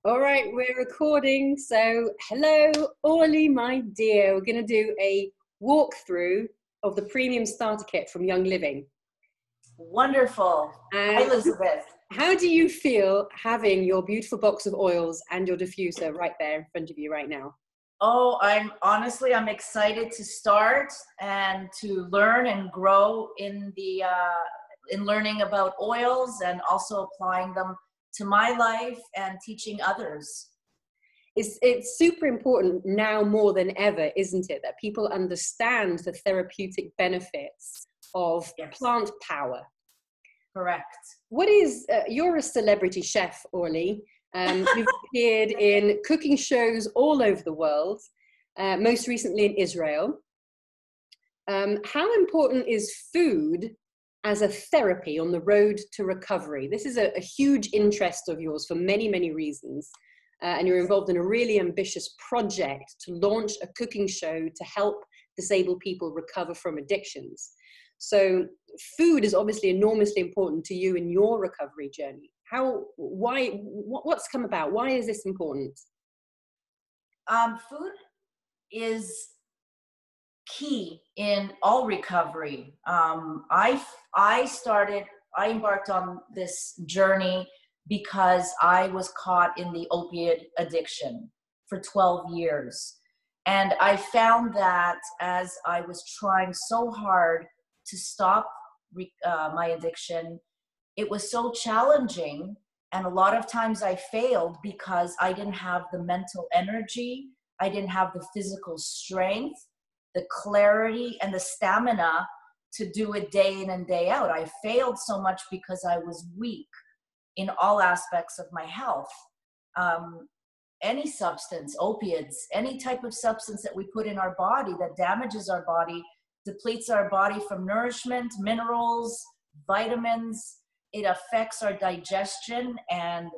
All right, we're recording. So, hello, Orly, my dear. We're going to do a walkthrough of the premium starter kit from Young Living. Wonderful. Hi, And Elizabeth. how do you feel having your beautiful box of oils and your diffuser right there in front of you right now? Oh, I'm excited to start and to learn and grow in in learning about oils and also applying them to my life and teaching others. It's super important now more than ever, isn't it, that people understand the therapeutic benefits of Yes. plant power. Correct. What is, you're a celebrity chef, Orly. You've appeared in cooking shows all over the world, most recently in Israel. How important is food as a therapy on the road to recovery? This is a huge interest of yours for many, many reasons. And you're involved in a really ambitious project to launch a cooking show to help disabled people recover from addictions. So food is obviously enormously important to you in your recovery journey. What's come about? Why is this important? Food is key in all recovery. I embarked on this journey because I was caught in the opiate addiction for 12 years. And I found that as I was trying so hard to stop my addiction, it was so challenging. And a lot of times I failed because I didn't have the mental energy, I didn't have the physical strength, the clarity, and the stamina to do it day in and day out. I failed so much because I was weak in all aspects of my health. Any substance, opiates, any type of substance that we put in our body that damages our body, depletes our body from nourishment, minerals, vitamins. It affects our digestion, and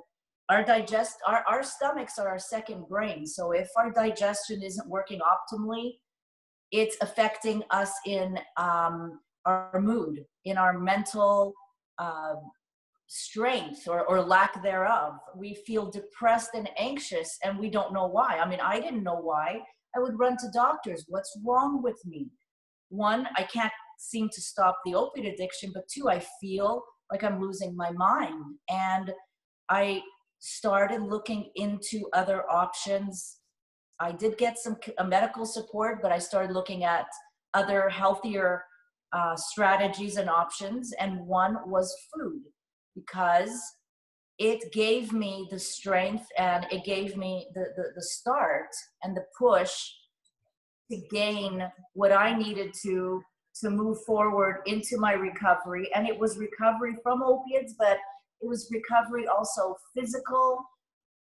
our stomachs are our second brain. So if our digestion isn't working optimally, it's affecting us in our mood, in our mental strength or lack thereof. We feel depressed and anxious, and we don't know why. I mean, I didn't know why. I would run to doctors. What's wrong with me? One, I can't seem to stop the opiate addiction, but two, I feel like I'm losing my mind. And I started looking into other options. I did get some medical support, but I started looking at other healthier strategies and options. And one was food, because it gave me the strength and it gave me the start and the push to gain what I needed to move forward into my recovery. And it was recovery from opiates, but it was recovery also physical,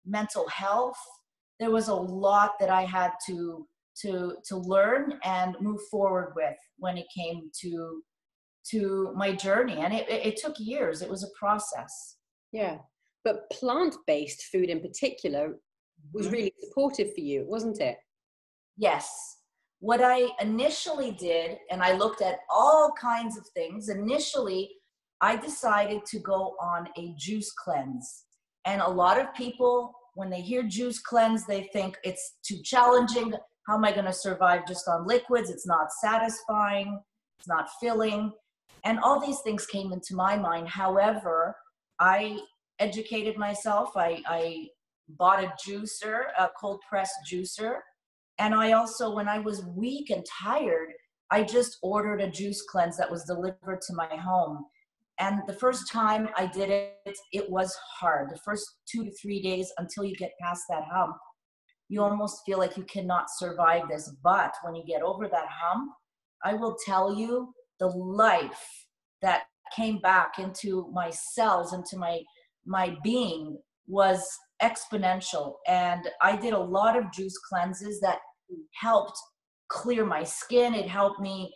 mental health. There was a lot that I had to learn and move forward with when it came to my journey. And it took years. It was a process. Yeah, but plant-based food in particular was really supportive for you, wasn't it? Yes. What I initially did, and I looked at all kinds of things. Initially, I decided to go on a juice cleanse. And a lot of people, when they hear juice cleanse, they think it's too challenging. How am I going to survive just on liquids? It's not satisfying. It's not filling. And all these things came into my mind. However, I educated myself. I bought a juicer, a cold press juicer. And I also, when I was weak and tired, I just ordered a juice cleanse that was delivered to my home. And the first time I did it, it was hard. The first 2 to 3 days until you get past that hump, you almost feel like you cannot survive this. But when you get over that hump, I will tell you, the life that came back into my cells, into my being, was exponential. And I did a lot of juice cleanses that helped clear my skin. It helped me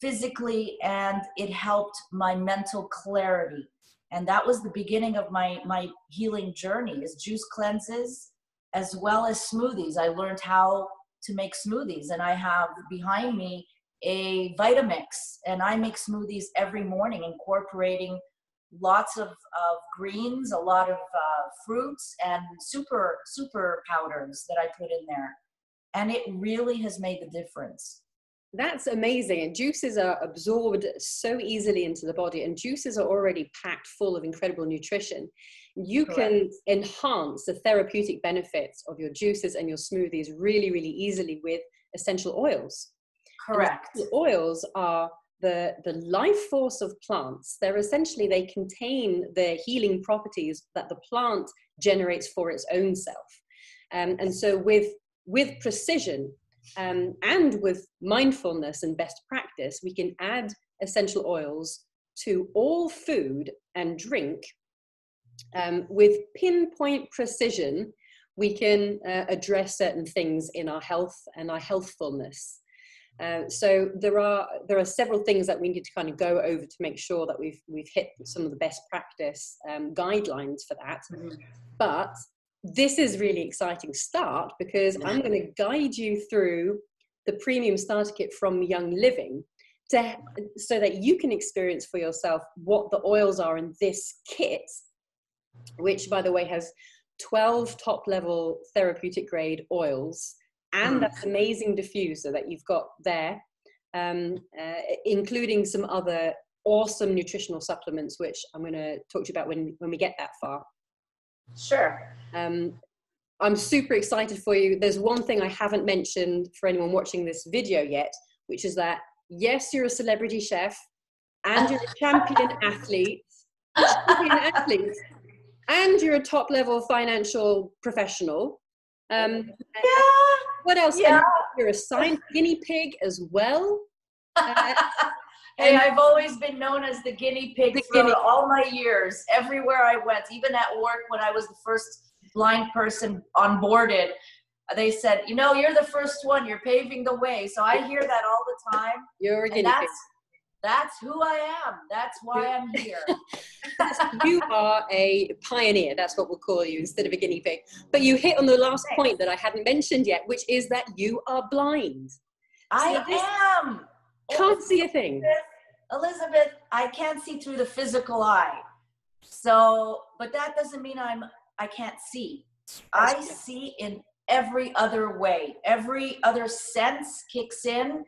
physically, and it helped my mental clarity. And that was the beginning of my healing journey, is juice cleanses as well as smoothies. I learned how to make smoothies, and I have behind me a Vitamix, and I make smoothies every morning, incorporating lots of greens, a lot of fruits, and super powders that I put in there. And it really has made the difference. That's amazing. And juices are absorbed so easily into the body, and juices are already packed full of incredible nutrition. You can enhance the therapeutic benefits of your juices and your smoothies really, really easily with essential oils. Correct. Essential oils are the life force of plants. They contain the healing properties that the plant generates for its own self. And so with precision, and with mindfulness and best practice, we can add essential oils to all food and drink. With pinpoint precision, we can address certain things in our health and our healthfulness. So there are several things that we need to kind of go over to make sure that we've hit some of the best practice guidelines for that. Mm-hmm. But this is really exciting start, because I'm going to guide you through the premium starter kit from Young Living so that you can experience for yourself what the oils are in this kit, which, by the way, has 12 top level therapeutic grade oils and that amazing diffuser that you've got there, including some other awesome nutritional supplements, which I'm going to talk to you about when we get that far. Sure. I'm super excited for you. There's one thing I haven't mentioned for anyone watching this video yet, which is that, yes, you're a celebrity chef, and you're a champion athlete, and you're a top level financial professional. What else? Yeah. You're a signed guinea pig as well. Hey, I've always been known as the guinea pig all my years, everywhere I went, even at work when I was the first blind person onboarded. They said, you're the first one, you're paving the way. So I hear that all the time. You're a guinea pig. That's who I am. That's why I'm here. You are a pioneer. That's what we'll call you instead of a guinea pig. But you hit on the last point that I hadn't mentioned yet, which is that you are blind. I am. Can't see a thing. Elizabeth, I can't see through the physical eye. So, but that doesn't mean I can't see. I see in every other way. Every other sense kicks in.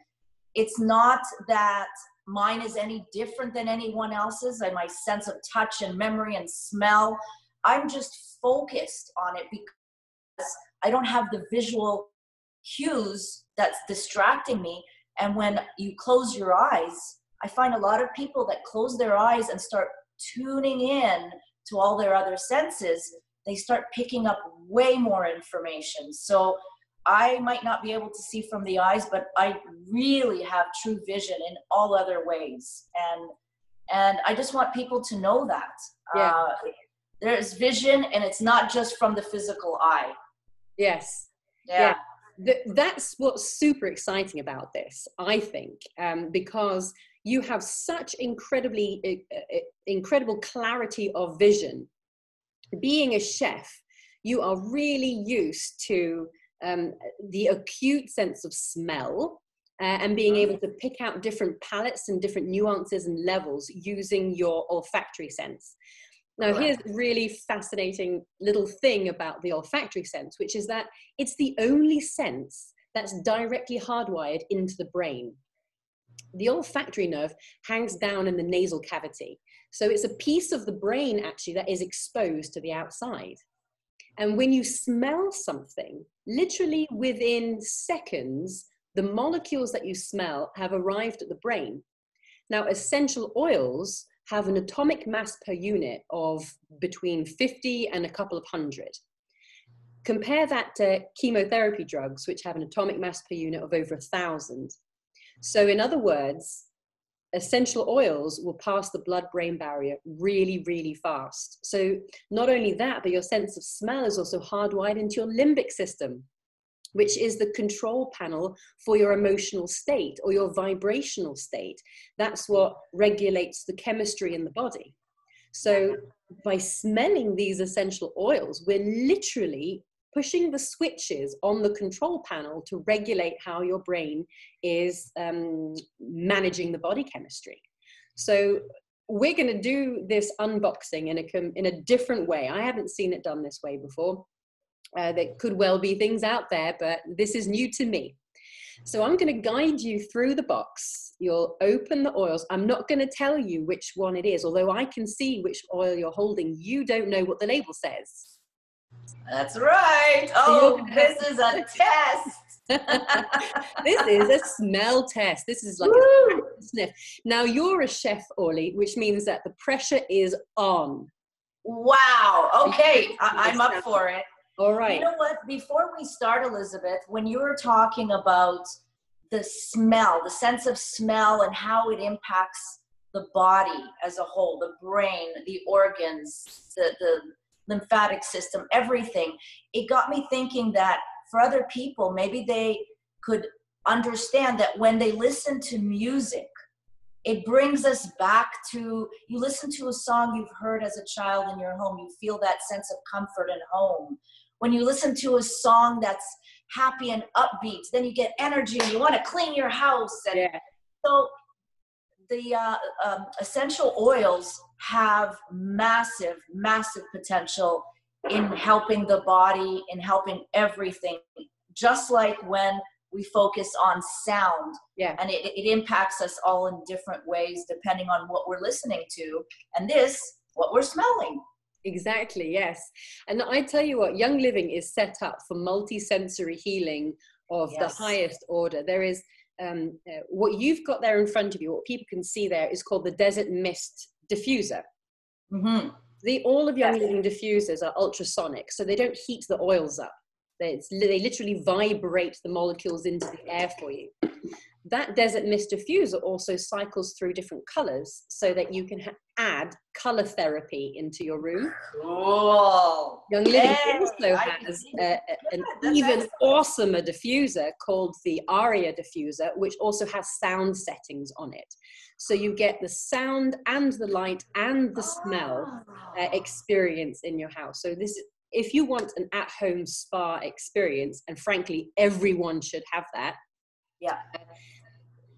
It's not that mine is any different than anyone else's, and my sense of touch and memory and smell. I'm just focused on it because I don't have the visual cues that's distracting me. And when you close your eyes, I find a lot of people that close their eyes and start tuning in to all their other senses, they start picking up way more information. So I might not be able to see from the eyes, but I really have true vision in all other ways. And I just want people to know that. Yeah. There's vision, and it's not just from the physical eye. Yes. Yeah. That's what's super exciting about this, I think, because you have such incredible clarity of vision. Being a chef, you are really used to the acute sense of smell and being able to pick out different palettes and different nuances and levels using your olfactory sense. Now, here's a really fascinating little thing about the olfactory sense, which is that it's the only sense that's directly hardwired into the brain. The olfactory nerve hangs down in the nasal cavity. So it's a piece of the brain actually that is exposed to the outside. And when you smell something, literally within seconds, the molecules that you smell have arrived at the brain. Now, essential oils have an atomic mass per unit of between 50 and a couple of hundred. Compare that to chemotherapy drugs, which have an atomic mass per unit of over 1,000. So in other words, essential oils will pass the blood-brain barrier really, really fast. So not only that, but your sense of smell is also hardwired into your limbic system, which is the control panel for your emotional state or your vibrational state. That's what regulates the chemistry in the body. So by smelling these essential oils, we're literally pushing the switches on the control panel to regulate how your brain is managing the body chemistry. So we're going to do this unboxing in a different way. I haven't seen it done this way before. There could well be things out there, but this is new to me. So I'm going to guide you through the box. You'll open the oils. I'm not going to tell you which one it is, although I can see which oil you're holding. You don't know what the label says. That's right. Oh, this is a test. This is a smell test. This is like a sniff. Now you're a chef, Orly, which means that the pressure is on. Wow. Okay. I'm up for it. All right. You know what? Before we start, Elizabeth, when you were talking about the smell, the sense of smell and how it impacts the body as a whole, the brain, the organs, the lymphatic system, everything, it got me thinking that for other people, maybe they could understand that when they listen to music, it brings us back to, you listen to a song you've heard as a child in your home, you feel that sense of comfort and home. When you listen to a song that's happy and upbeat, then you get energy and you want to clean your house. And so the essential oils have massive, massive potential in helping the body, in helping everything. Just like when we focus on sound, and it impacts us all in different ways depending on what we're listening to, and what we're smelling. Exactly, yes. And I tell you what, Young Living is set up for multi-sensory healing of the highest order. There is what you've got there in front of you, what people can see there is called the Desert Mist Diffuser. Mm-hmm. All of Young Living diffusers are ultrasonic, so they don't heat the oils up. They literally vibrate the molecules into the air for you. That Desert Mist diffuser also cycles through different colors so that you can add color therapy into your room. Cool. Young Living also has an even awesomer diffuser called the Aria diffuser, which also has sound settings on it. So you get the sound and the light and the smell experience in your house. So this, if you want an at-home spa experience, and frankly, everyone should have that. Yeah.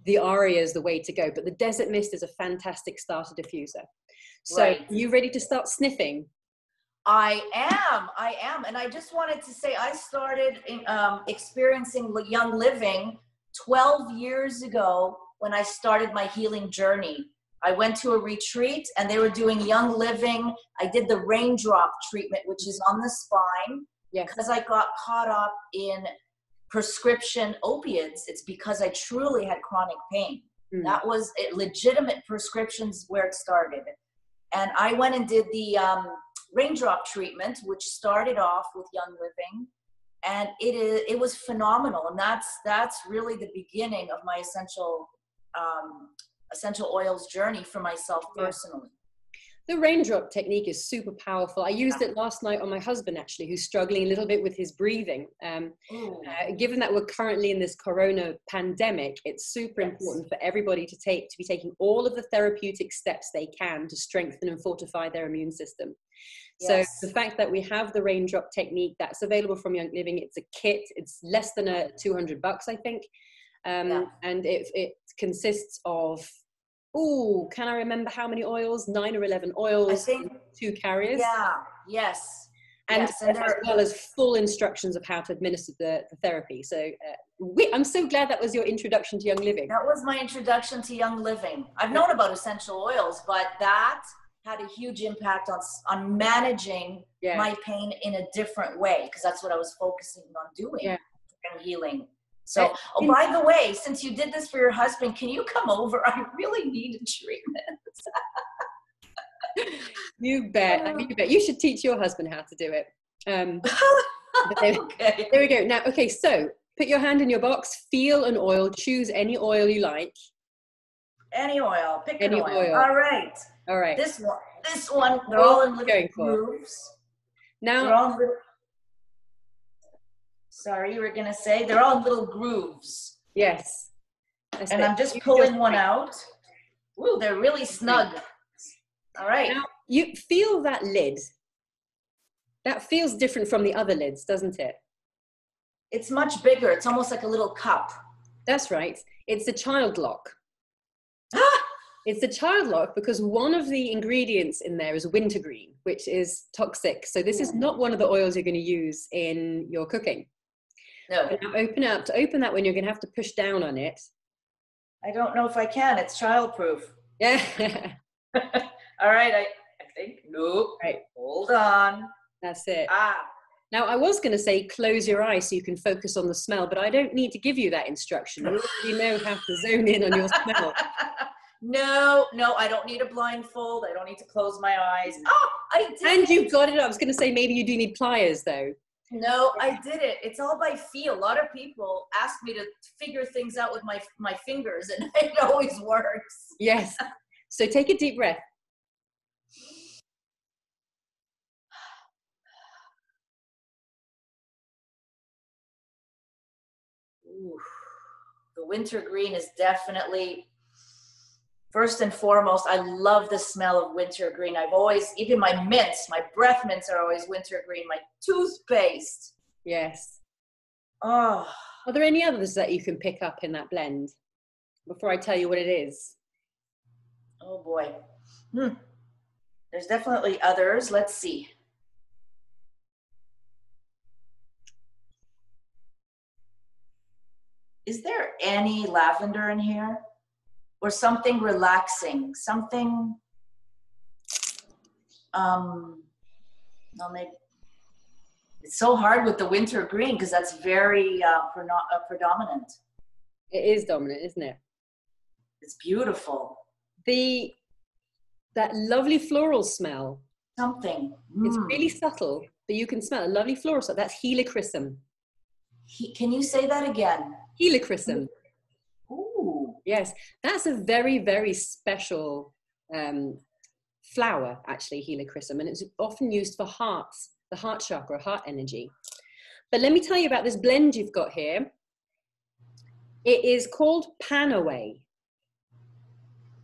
The Aria is the way to go, but the Desert Mist is a fantastic starter diffuser. So you ready to start sniffing? I am. And I just wanted to say, I started experiencing Young Living 12 years ago when I started my healing journey. I went to a retreat and they were doing Young Living. I did the raindrop treatment, which is on the spine. Yes. Because I got caught up in prescription opiates. It's because I truly had chronic pain. That was legitimate prescriptions where it started. And I went and did the raindrop treatment, which started off with Young Living. And it was phenomenal. And that's really the beginning of my essential oils journey for myself personally. The raindrop technique is super powerful. I used it last night on my husband, actually, who's struggling a little bit with his breathing. Given that we're currently in this corona pandemic, it's super important for everybody to be taking all of the therapeutic steps they can to strengthen and fortify their immune system. So the fact that we have the raindrop technique that's available from Young Living, it's a kit. It's less than $200, I think. And it consists of, can I remember how many oils? 9 or 11 oils, I think, 2 carriers. And as well as full instructions of how to administer the therapy. So I'm so glad that was your introduction to Young Living. That was my introduction to Young Living. I've known about essential oils, but that had a huge impact on managing my pain in a different way, because that's what I was focusing on doing and healing. So, by the way, since you did this for your husband, can you come over? I really need a treatment. You bet. You bet. You should teach your husband how to do it. There we go. Now, so put your hand in your box, feel an oil, choose any oil you like. Any oil. Pick an oil. All right. This one. They're all in little grooves. Now, sorry, you were going to say they're all in little grooves. Yes. And I'm just pulling one out. Ooh, they're really snug. All right. Now, you feel that lid. That feels different from the other lids, doesn't it? It's much bigger. It's almost like a little cup. That's right. It's a child lock. It's the child lock because one of the ingredients in there is wintergreen, which is toxic. So this is not one of the oils you're going to use in your cooking. No. Now open it up. To open that one, you're going to have to push down on it. I don't know if I can. It's childproof. Yeah. All right. I think. Nope. Right. Hold on. That's it. Ah. Now, I was going to say close your eyes so you can focus on the smell, but I don't need to give you that instruction. You already know how to zone in on your smell. No, I don't need a blindfold. I don't need to close my eyes. Oh, I did And it. you've got it. I was going to say maybe you do need pliers, though. No, I did it. It's all by feel. A lot of people ask me to figure things out with my fingers, and it always works. Yes. So take a deep breath. Ooh. The wintergreen is definitely, first and foremost, I love the smell of wintergreen. I've always, even my mints, my breath mints are always wintergreen. My toothpaste. Yes. Oh. Are there any others that you can pick up in that blend before I tell you what it is? Oh boy. There's definitely others. Let's see. Is there any lavender in here? Or something relaxing? Something, no, maybe. It's so hard with the wintergreen because that's very predominant. It is dominant, isn't it? It's beautiful. That lovely floral smell. Something. It's really subtle, but you can smell a lovely floral smell. That's helichrysum. Can you say that again? Helichrysum. Ooh. Yes, that's a very, very special flower, actually, helichrysum, and it's often used for hearts, the heart chakra, heart energy. But let me tell you about this blend you've got here. It is called Panaway.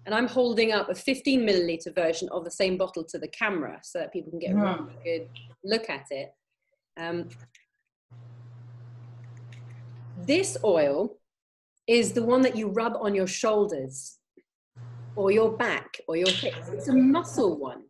And I'm holding up a 15 milliliter version of the same bottle to the camera so that people can get a really good look at it. This oil is the one that you rub on your shoulders or your back or your hips. It's a muscle one.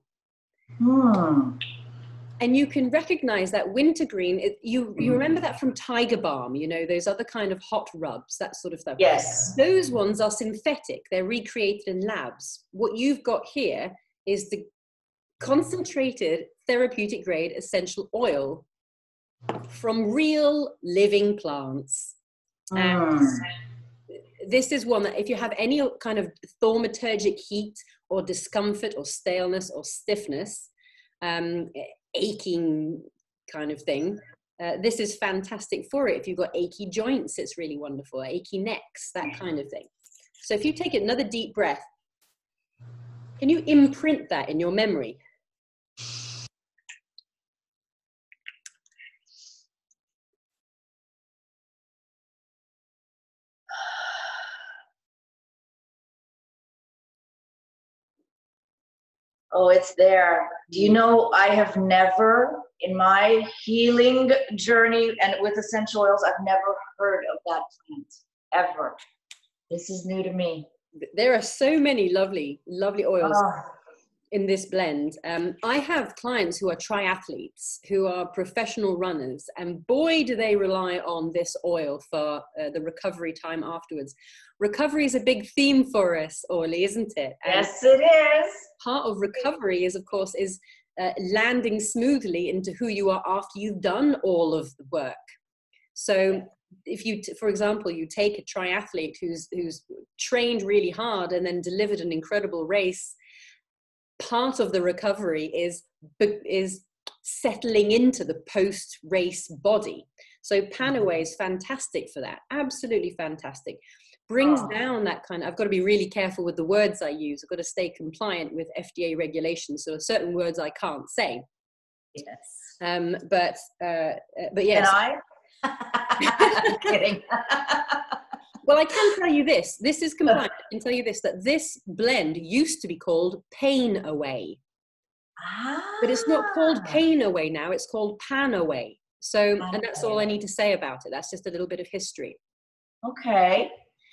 And you can recognize that wintergreen, you remember that from Tiger Balm, you know, those other kind of hot rubs, that sort of stuff. Yes. Those ones are synthetic. They're recreated in labs. What you've got here is the concentrated therapeutic grade essential oil from real living plants. And this is one that if you have any kind of thaumaturgic heat or discomfort or staleness or stiffness, aching kind of thing, this is fantastic for it. If you've got achy joints, it's really wonderful. Achy necks, that kind of thing. So if you take another deep breath, can you imprint that in your memory? Oh, it's there. Do you know, I have never, in my healing journey and with essential oils, I've never heard of that plant, ever. This is new to me. There are so many lovely, lovely oils in this blend. I have clients who are triathletes, who are professional runners, and boy, do they rely on this oil for the recovery time afterwards. Recovery is a big theme for us, Orly, isn't it? Yes, it is. Part of recovery is, of course, landing smoothly into who you are after you've done all of the work. So if you, for example, you take a triathlete who's trained really hard and then delivered an incredible race, part of the recovery is settling into the post-race body. So Panaway is fantastic for that. Absolutely fantastic. Brings down that kind of, I've got to be really careful with the words I use. I've got to stay compliant with FDA regulations. So certain words I can't say. Yes. But yes. Can I? Kidding. Well, I can tell you this. This is compliant. I can tell you this, that this blend used to be called Pain Away. But it's not called Pain Away now. It's called Panaway. So, and that's all I need to say about it. That's just a little bit of history. Okay.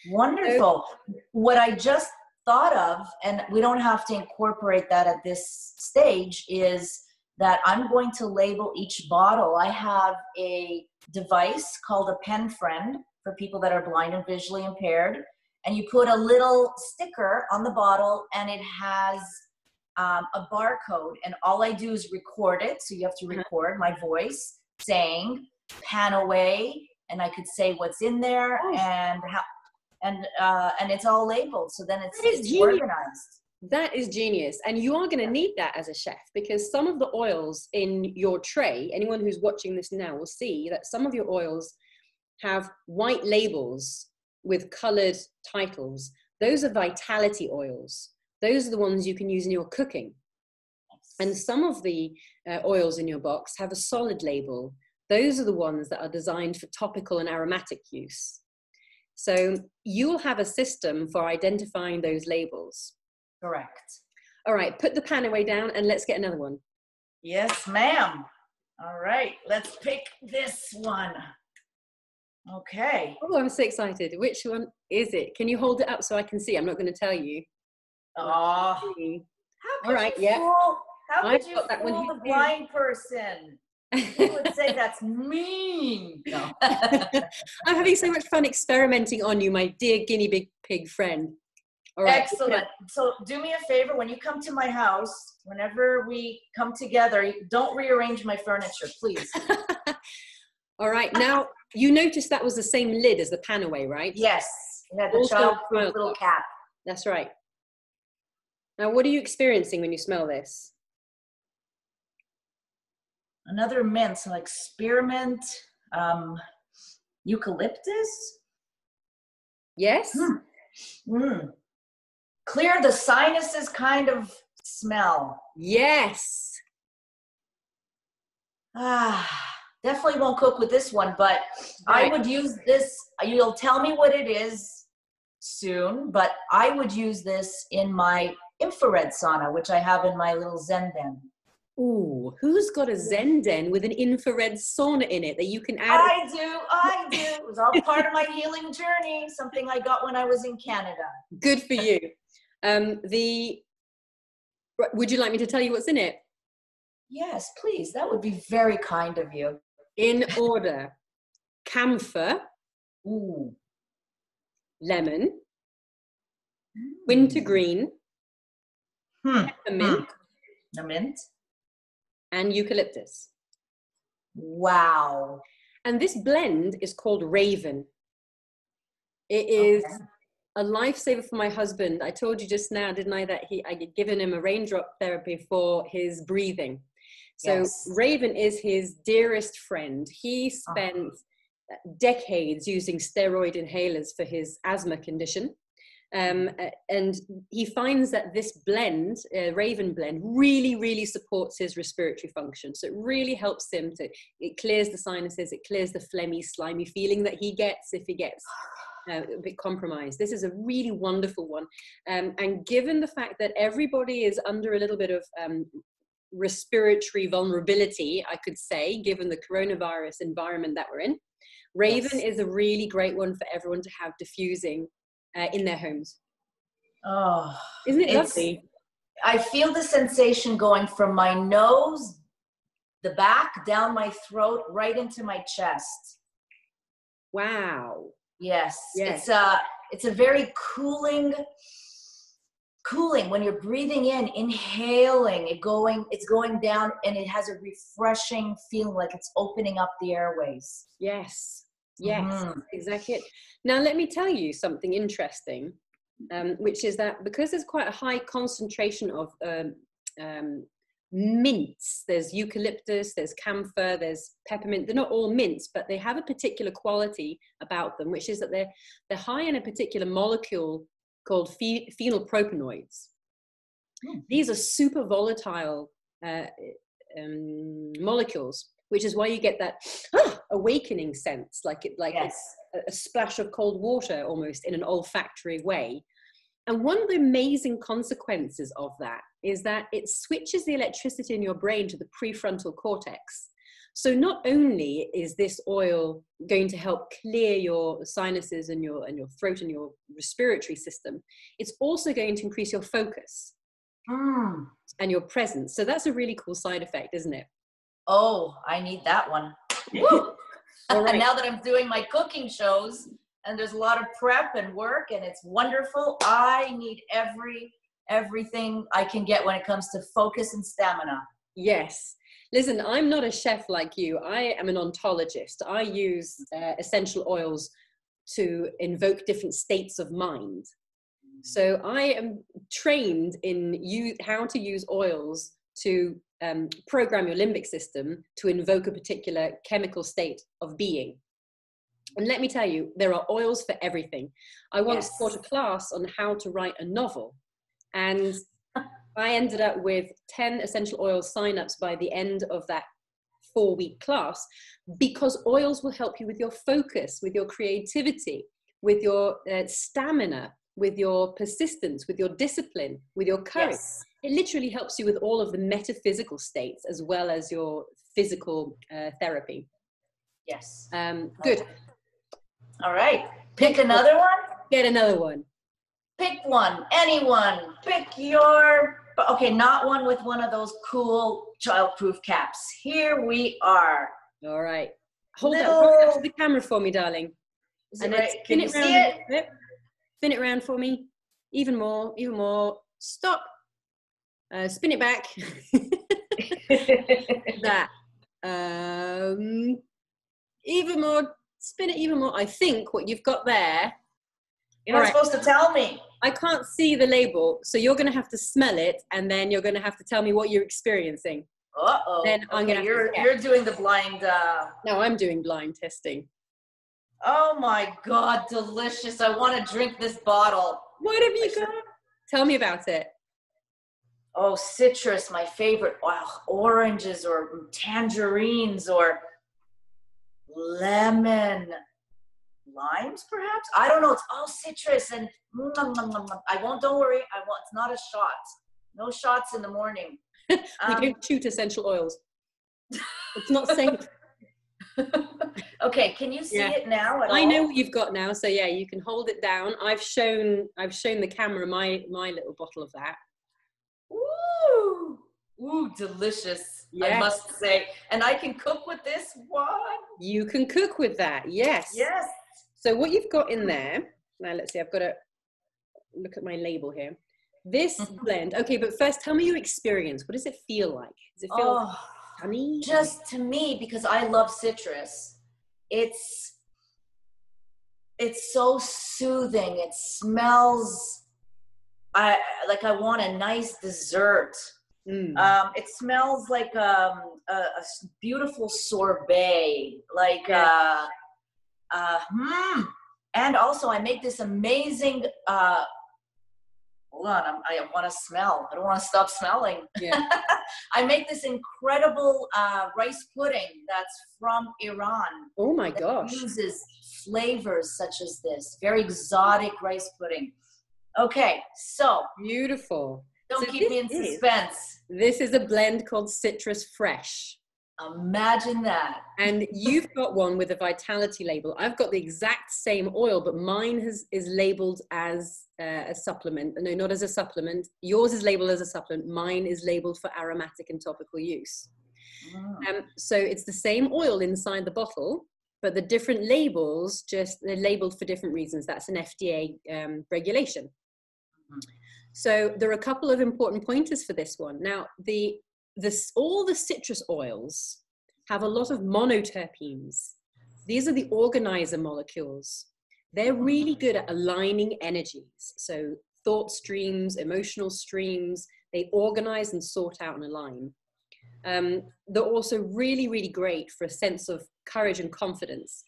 Wonderful. What I just thought of, and we don't have to incorporate that at this stage, is that I'm going to label each bottle. I have a device called a pen friend for people that are blind and visually impaired. And you put a little sticker on the bottle and it has a barcode, and all I do is record it. So you have to record my voice saying pan away, and I could say what's in there and how, and it's all labeled. So then it's organized. That is genius. And you are going to need that as a chef, because some of the oils in your tray, anyone who's watching this now will see that some of your oils have white labels with colored titles. Those are vitality oils. Those are the ones you can use in your cooking. And some of the oils in your box have a solid label. Those are the ones that are designed for topical and aromatic use. So you'll have a system for identifying those labels. Correct. All right, put the pan away down and let's get another one. Yes, ma'am. All right, let's pick this one. Okay. Oh, I'm so excited. Which one is it? Can you hold it up so I can see? I'm not going to tell you. Oh, all right, yeah. How could you fool the blind person? People would say that's mean. No. I'm having so much fun experimenting on you, my dear guinea pig friend. All right. Excellent. So do me a favor, when you come to my house, whenever we come together, don't rearrange my furniture, please. All right. Now, you noticed that was the same lid as the pan away, right? Yes. It had the childproof little cap. That's right. Now, what are you experiencing when you smell this? Another mint, like spearmint, eucalyptus. Yes. Clear the sinuses kind of smell. Yes. Definitely won't cook with this one, but right. I would use this. You'll tell me what it is soon, but I would use this in my infrared sauna, which I have in my little Zen den. Ooh, who's got a Zen den with an infrared sauna in it that you can add? I do. It was all part of my healing journey, something I got when I was in Canada. Good for you. Would you like me to tell you what's in it? Yes, please. That would be very kind of you. In order: camphor, lemon, wintergreen, peppermint, and eucalyptus. Wow. And this blend is called Raven. It is a lifesaver for my husband. I told you just now, didn't I, that I had given him a raindrop therapy for his breathing. So Raven is his dearest friend. He spent decades using steroid inhalers for his asthma condition. And he finds that this blend, Raven blend, really, really supports his respiratory function. So it really helps him it clears the sinuses, it clears the phlegmy, slimy feeling that he gets if he gets a bit compromised. This is a really wonderful one. And given the fact that everybody is under a little bit of respiratory vulnerability, I could say, given the coronavirus environment that we're in, Raven is a really great one for everyone to have diffusing in their homes. Oh, isn't it lovely? I feel the sensation going from my nose, the back, down my throat, right into my chest. Wow. Yes. It's a very cooling when you're breathing in, inhaling, it's going down, and it has a refreshing feeling, like it's opening up the airways. Yes, exactly it. Now, let me tell you something interesting, which is that because there's quite a high concentration of mints, there's eucalyptus, there's camphor, there's peppermint. They're not all mints, but they have a particular quality about them, which is that they're high in a particular molecule called phenylpropanoids. These are super volatile molecules, which is why you get that awakening sense, like it's a splash of cold water almost in an olfactory way. And one of the amazing consequences of that is that it switches the electricity in your brain to the prefrontal cortex. So not only is this oil going to help clear your sinuses and your throat and your respiratory system, it's also going to increase your focus and your presence. So that's a really cool side effect, isn't it? Oh, I need that one. Woo! All right. Now that I'm doing my cooking shows and there's a lot of prep and work and it's wonderful, I need everything I can get when it comes to focus and stamina. Yes. Listen, I'm not a chef like you. I am an ontologist. I use essential oils to invoke different states of mind. So I am trained in how to use oils to program your limbic system to invoke a particular chemical state of being. And let me tell you, there are oils for everything. I once taught a class on how to write a novel, and I ended up with 10 essential oil signups by the end of that 4-week class, because oils will help you with your focus, with your creativity, with your stamina, with your persistence, with your discipline, with your courage. Yes. It literally helps you with all of the metaphysical states as well as your physical therapy. Yes. Good. All right. Pick another one. Get another one. Pick one. Anyone. Pick your... Okay, not one with one of those cool childproof caps. Here we are. All right. Hold up to the camera for me, darling. And then spin it round. Spin it around for me. Even more, even more. Stop. Spin it back. That. Even more. Spin it even more. I think what you've got there. You're not supposed to tell me. I can't see the label, so you're going to have to smell it, and then you're going to have to tell me what you're experiencing. Uh-oh. Then I'm going to you're doing the blind... No, I'm doing blind testing. Oh my God, delicious. I want to drink this bottle. What have you got? Tell me about it. Oh, citrus, my favorite. Wow, oranges or tangerines or lemon. Limes, perhaps? I don't know. It's all citrus and don't worry. It's not a shot. No shots in the morning. We don't shoot essential oils. It's not safe. Okay, can you see it now? I know what you've got now, so yeah, you can hold it down. I've shown the camera my little bottle of that. Ooh, delicious. Yes. I must say. And I can cook with this one. You can cook with that, yes. Yes. So what you've got in there, now let's see, I've got to look at my label here. This blend, okay, but first tell me your experience. What does it feel like? Does it feel like honey? Just to me, because I love citrus, it's so soothing. It smells like I want a nice dessert. It smells like a beautiful sorbet, like and also I make this amazing hold on, I want to smell. I don't want to stop smelling. Yeah. I make this incredible rice pudding that's from Iran. Oh my gosh. It uses flavors such as this. Very exotic rice pudding. Okay, so. Beautiful. Don't keep me in suspense. This is a blend called Citrus Fresh. Imagine that. And you've got one with a vitality label. I've got the exact same oil, but mine is labeled as a supplement. No, not as a supplement. Yours is labeled as a supplement. Mine is labeled for aromatic and topical use. So it's the same oil inside the bottle, but the different labels, they're labeled for different reasons. That's an FDA regulation. So there are a couple of important pointers for this one. Now, all the citrus oils have a lot of monoterpenes. These are the organizer molecules. They're really good at aligning energies. So thought streams, emotional streams, they organize and sort out and align. They're also really, really great for a sense of courage and confidence.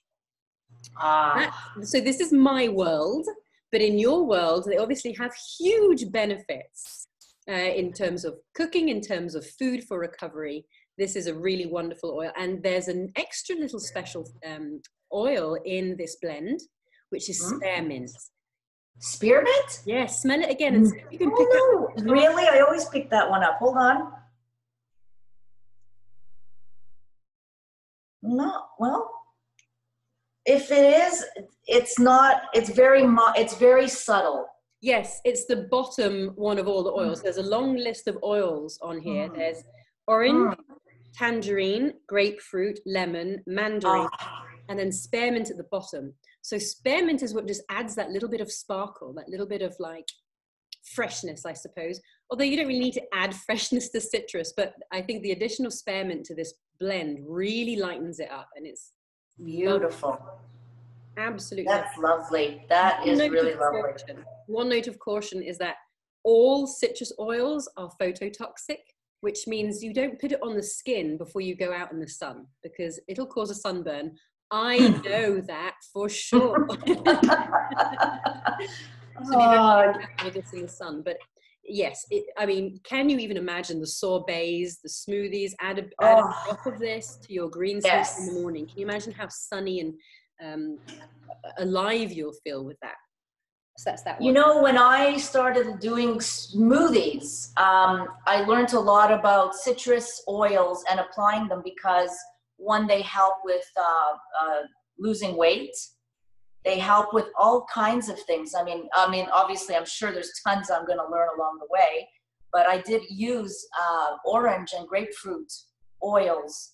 So this is my world, but in your world, they obviously have huge benefits in terms of cooking, in terms of food for recovery. This is a really wonderful oil. And there's an extra little special oil in this blend, which is spearmint. Spearmint? Yeah, smell it again and see if you can pick up. Really? I always pick that one up. Hold on. No, well, if it is, it's not, it's very subtle. Yes, it's the bottom one of all the oils. There's a long list of oils on here. There's orange, tangerine, grapefruit, lemon, mandarin, and then spearmint at the bottom. So spearmint is what just adds that little bit of sparkle, that little bit of like freshness, I suppose. Although you don't really need to add freshness to citrus, but I think the addition of spearmint to this blend really lightens it up, and it's beautiful. Lovely. Absolutely. That's lovely. That is really lovely. One note of caution is that all citrus oils are phototoxic, which means you don't put it on the skin before you go out in the sun, because it'll cause a sunburn. I know that for sure. So you don't have this in the sun, but yes, I mean, can you even imagine the sorbets, the smoothies? Add a drop of this to your green smoothie in the morning. Can you imagine how sunny and alive you'll feel with that? So that's that one. You know, when I started doing smoothies, I learned a lot about citrus oils and applying them because, one, they help with losing weight. They help with all kinds of things. I mean, obviously, I'm sure there's tons I'm going to learn along the way, but I did use orange and grapefruit oils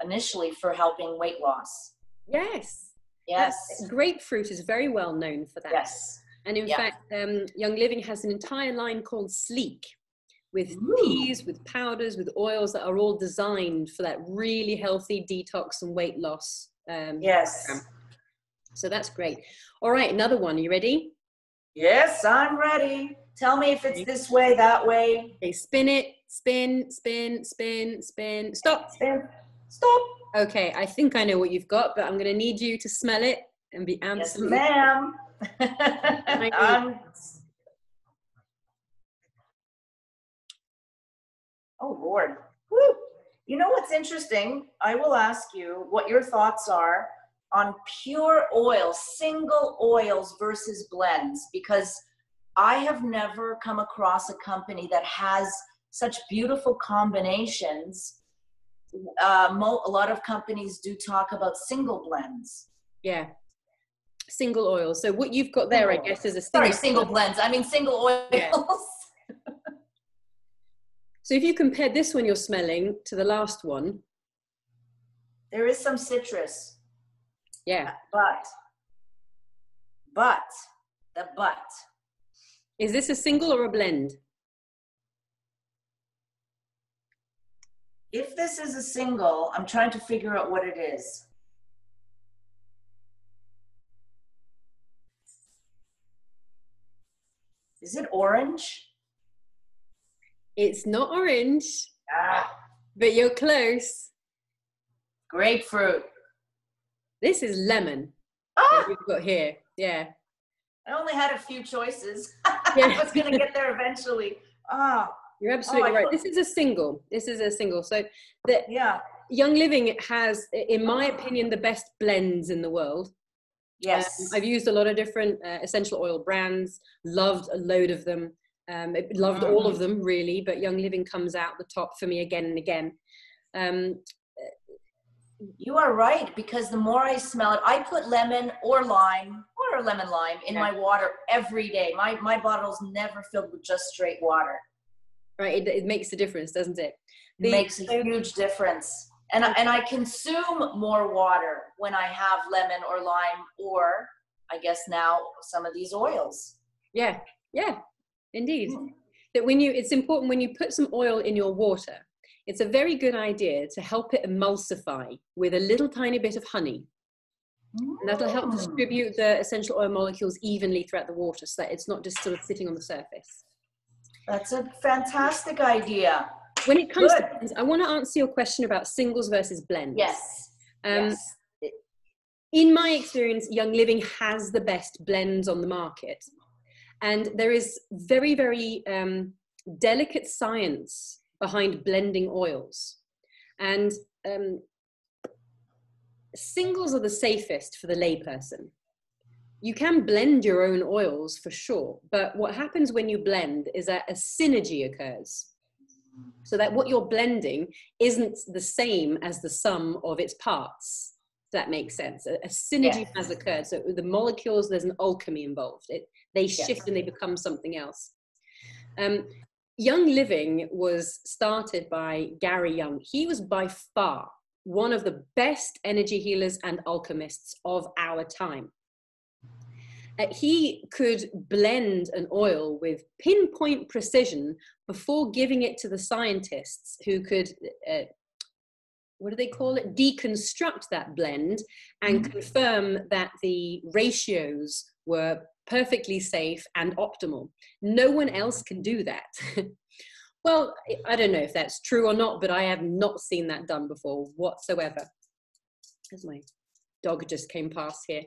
initially for helping weight loss. Yes. Yes. Grapefruit is very well known for that. Yes. And in fact, Young Living has an entire line called Sleek, with teas, with powders, with oils that are all designed for that really healthy detox and weight loss. Yes. Program. So that's great. All right, another one. Are you ready? Yes, I'm ready. Tell me if it's this way, that way. Okay, spin it. Spin, spin, spin, spin. Stop. Spin. Stop. Okay, I think I know what you've got, but I'm going to need you to smell it and be absolutely... Yes, ma'am. Oh, Lord. Woo. You know what's interesting? I will ask you what your thoughts are on pure oil, single oils versus blends, because I have never come across a company that has such beautiful combinations. A lot of companies do talk about single blends. Yeah. Single oil. So what you've got there, I guess, is a single blends. I mean, single oils. Yeah. So if you compare this one you're smelling to the last one, there is some citrus. Yeah. But. Is this a single or a blend? If this is a single, I'm trying to figure out what it is. Is it orange? It's not orange, but you're close. Grapefruit. This is lemon. That we've got here. Yeah. I only had a few choices. I was going to get there eventually. You're absolutely right. This is a single. So Young Living has, in my opinion, the best blends in the world. Yes. I've used a lot of different essential oil brands, loved a load of them. Loved all of them, really, but Young Living comes out the top for me again and again. You are right, because the more I smell it, I put lemon or lime or lemon lime in my water every day. My bottle's never filled with just straight water. Right, it makes a difference, doesn't it? It makes a huge difference. And I consume more water when I have lemon or lime, or I guess now some of these oils. Yeah, indeed. That it's important when you put some oil in your water, it's a very good idea to help it emulsify with a little tiny bit of honey. And that'll help distribute the essential oil molecules evenly throughout the water, so that it's not just sort of sitting on the surface. That's a fantastic idea. When it comes to blends, I want to answer your question about singles versus blends. Yes. In my experience, Young Living has the best blends on the market. And there is very, very delicate science behind blending oils. And singles are the safest for the layperson. You can blend your own oils for sure, but what happens when you blend is that a synergy occurs. so that what you're blending isn't the same as the sum of its parts. That makes sense. A synergy has occurred. So with the molecules, there's an alchemy involved. They shift and they become something else. Young Living was started by Gary Young. He was by far one of the best energy healers and alchemists of our time. He could blend an oil with pinpoint precision before giving it to the scientists who could, what do they call it? Deconstruct that blend and confirm that the ratios were perfectly safe and optimal. No one else can do that. Well, I don't know if that's true or not, but I have not seen that done before whatsoever. As my dog just came past here.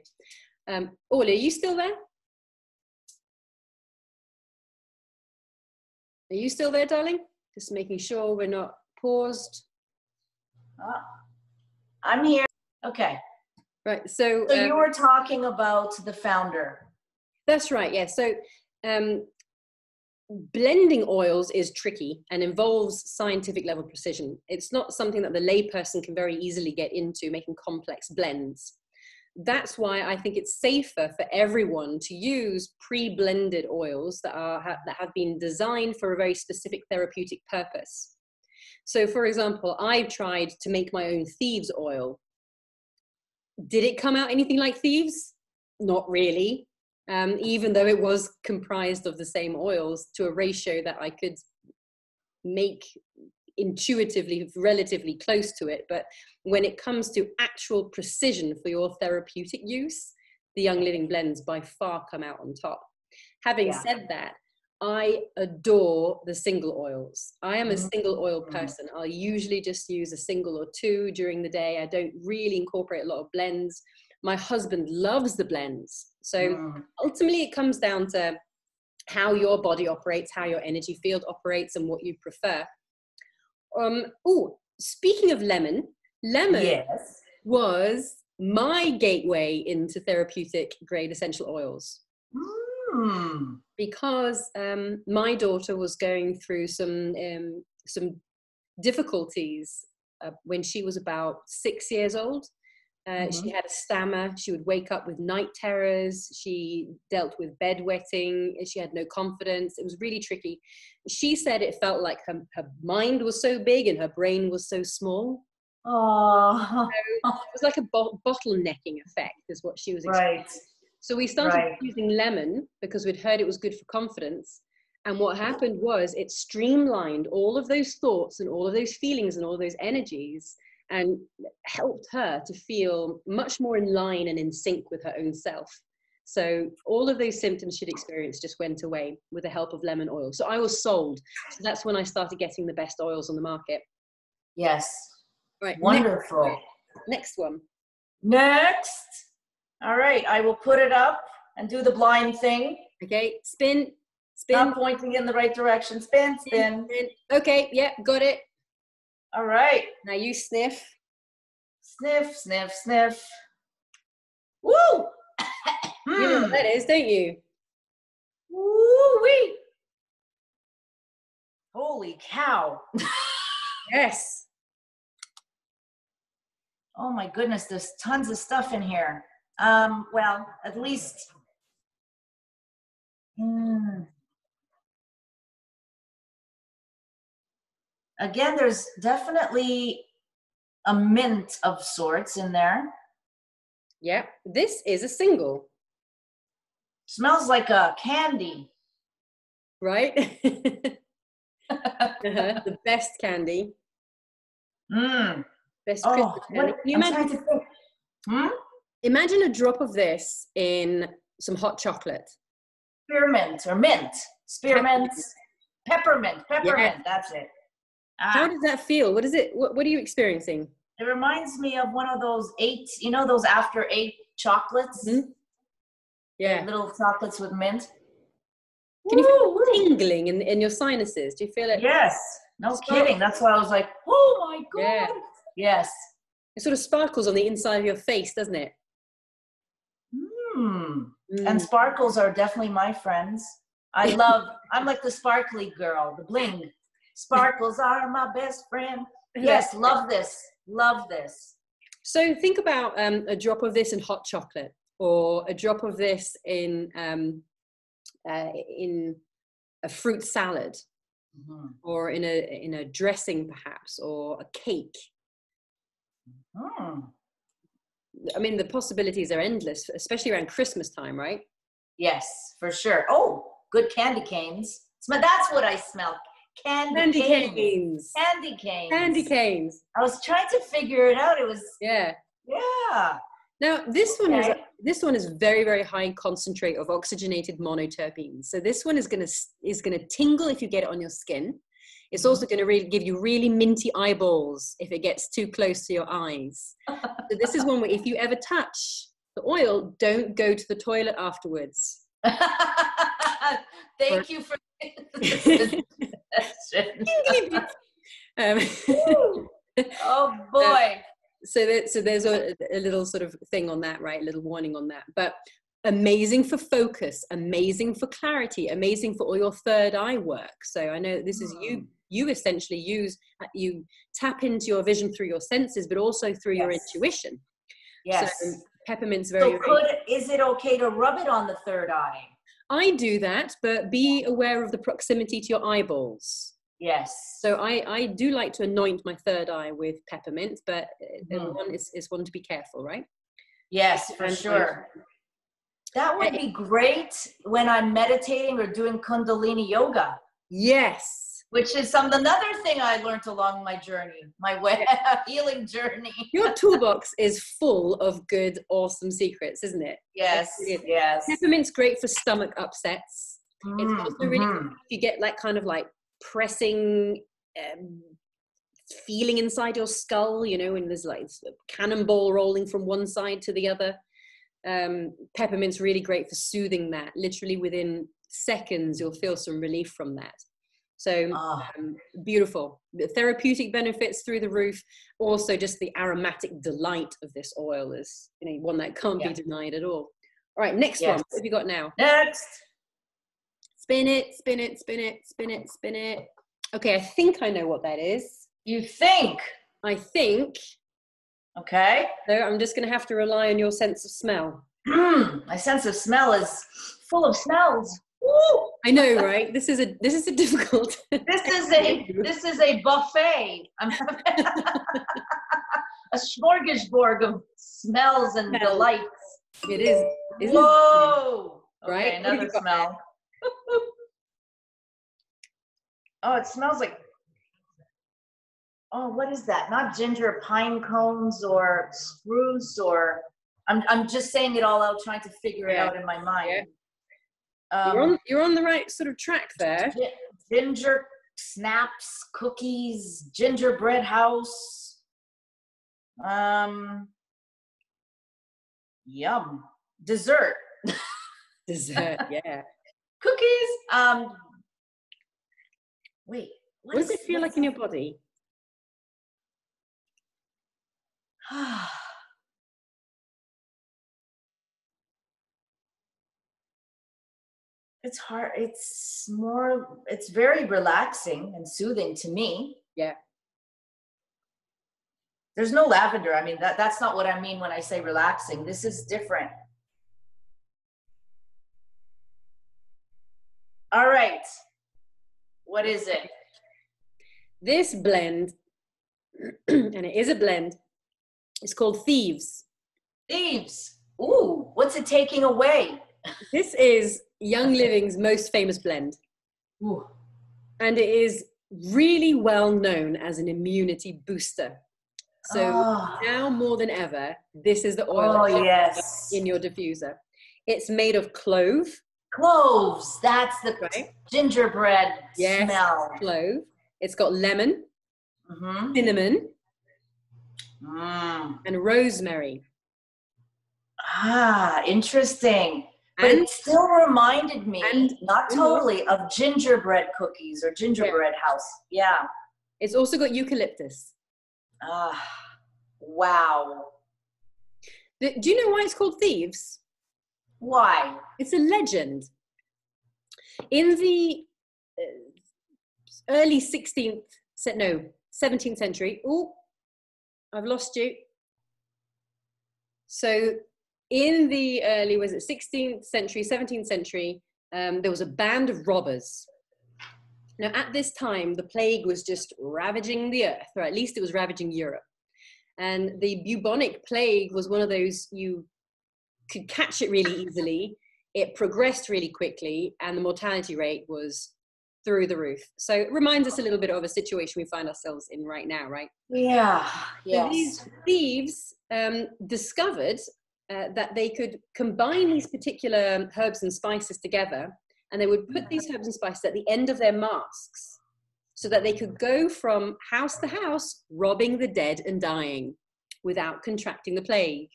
Orly, are you still there? Are you still there, darling? Just making sure we're not paused. I'm here. Okay. Right. So you were talking about the founder. That's right. Yeah. So blending oils is tricky and involves scientific level precision. It's not something that the layperson can very easily get into, making complex blends. That's why I think it's safer for everyone to use pre-blended oils that have been designed for a very specific therapeutic purpose. So for example, I've tried to make my own thieves oil. Did it come out anything like thieves? Not really, even though it was comprised of the same oils to a ratio that I could make intuitively relatively close to it. But when it comes to actual precision for your therapeutic use, the Young Living blends by far come out on top. Having said that, I adore the single oils. I am a single oil person. I'll usually just use a single or two during the day. I don't really incorporate a lot of blends. My husband loves the blends. So ultimately it comes down to how your body operates, how your energy field operates, and what you prefer. Speaking of lemon was my gateway into therapeutic grade essential oils. Because my daughter was going through some difficulties when she was about 6 years old. She had a stammer. She would wake up with night terrors. She dealt with bedwetting. She had no confidence. It was really tricky. She said it felt like her mind was so big and her brain was so small. So it was like a bottlenecking effect is what she was experiencing. So we started using lemon because we'd heard it was good for confidence. And what happened was it streamlined all of those thoughts and all of those feelings and all of those energies and helped her to feel much more in line and in sync with her own self. So all of those symptoms she'd experienced just went away with the help of lemon oil. So I was sold. So that's when I started getting the best oils on the market. Yes. Right. Wonderful. Next one. Next. All right. I will put it up and do the blind thing. Okay. Spin. Not pointing in the right direction. Spin. Okay. Yeah. Got it. All right. Now you sniff. Sniff, sniff, sniff. Woo! You know what that is, don't you? Woo-wee! Holy cow. Yes. Oh my goodness, there's tons of stuff in here. Well, at least. Again, there's definitely a mint of sorts in there. Yeah, this is a single. Smells like a candy. Right? The best candy. Best Christmas candy. Can you imagine? Imagine a drop of this in some hot chocolate. Spearmint or mint. Spearmint. Peppermint. That's it. How does that feel? What is it? What are you experiencing? It reminds me of one of those those after 8 chocolates? Yeah. Little chocolates with mint. Can you feel it tingling in your sinuses? Do you feel it? Yes. No kidding. That's why I was like, oh my God. Yeah. Yes. It sort of sparkles on the inside of your face, doesn't it? And sparkles are definitely my friends. I'm like the sparkly girl, the bling. Sparkles are my best friend. Yes, love this. Love this. So think about a drop of this in hot chocolate, or a drop of this in a fruit salad, or in a dressing perhaps, or a cake. I mean, the possibilities are endless, especially around Christmas time, right? Yes, for sure. Oh, good candy canes. That's what I smell. Candy canes. Candy canes. Candy canes. I was trying to figure it out. It was yeah. Now this one is very, very high in concentrate of oxygenated monoterpenes. So this one is gonna tingle if you get it on your skin. It's also going to really give you really minty eyeballs if it gets too close to your eyes. So this is one where if you ever touch the oil, don't go to the toilet afterwards. Thank you for the suggestion. Oh boy. So there's a little sort of thing on that, right? A little warning on that. But amazing for focus, amazing for clarity, amazing for all your third eye work. So I know this is you essentially you tap into your vision through your senses, but also through your intuition. Yes. So peppermint's very. Is it okay to rub it on the third eye? I do that, but be aware of the proximity to your eyeballs. Yes. So I do like to anoint my third eye with peppermint, but one is one to be careful, right? Yes, for sure. That would be great when I'm meditating or doing Kundalini yoga. Yes. Which is another thing I learned along my journey, my healing journey. Your toolbox is full of good, awesome secrets, isn't it? Yes, yes. Peppermint's great for stomach upsets. It's also really good if you get like kind of like pressing feeling inside your skull, you know, when there's like a cannonball rolling from one side to the other. Peppermint's really great for soothing that. Literally within seconds, you'll feel some relief from that. So beautiful. The therapeutic benefits through the roof. Also, just the aromatic delight of this oil is, you know, one that can't be denied at all. All right, next one. What have you got now? Next. Spin it, spin it, spin it, spin it, spin it. Okay, I think I know what that is. You think? I think. Okay. So I'm just going to have to rely on your sense of smell. My sense of smell is full of smells. Woo! I know, right? This is a difficult. This is a buffet. A smorgasbord of smells and delights. It is. Isn't Whoa! It? Right. Okay, another smell. Oh, it smells like. Oh, what is that? Not ginger, pine cones, or spruce, or I'm just saying it all out, trying to figure it out in my mind. Yeah. You're on the right sort of track there. Ginger snaps, cookies, gingerbread house. Yum. Dessert. Dessert, yeah. Cookies. Wait. What does it feel like in your body? It's hard. It's very relaxing and soothing to me. Yeah. There's no lavender. I mean, that's not what I mean when I say relaxing. This is different. All right. What is it? This blend, and it is a blend, it's called Thieves. Thieves. Ooh, what's it taking away? This is Young Living's most famous blend. Ooh. And it is really well known as an immunity booster. So now more than ever, this is the oil in your diffuser. It's made of clove. Cloves, that's the gingerbread smell. Clove. It's got lemon, cinnamon, and rosemary. Interesting. But it still reminded me, not totally, of gingerbread cookies or gingerbread house. Yeah. It's also got eucalyptus. Wow. Do you know why it's called Thieves? Why? It's a legend. In the early 16th, no, 17th century. Oh, I've lost you. So in the early, was it 16th century, 17th century, there was a band of robbers. Now, at this time, the plague was just ravaging the earth, or at least it was ravaging Europe. And the bubonic plague was one of those, you could catch it really easily. It progressed really quickly, and the mortality rate was through the roof. So it reminds us a little bit of a situation we find ourselves in right now, right? Yeah. Yes. So these thieves discovered that they could combine these particular herbs and spices together, and they would put these herbs and spices at the end of their masks so that they could go from house to house robbing the dead and dying without contracting the plague.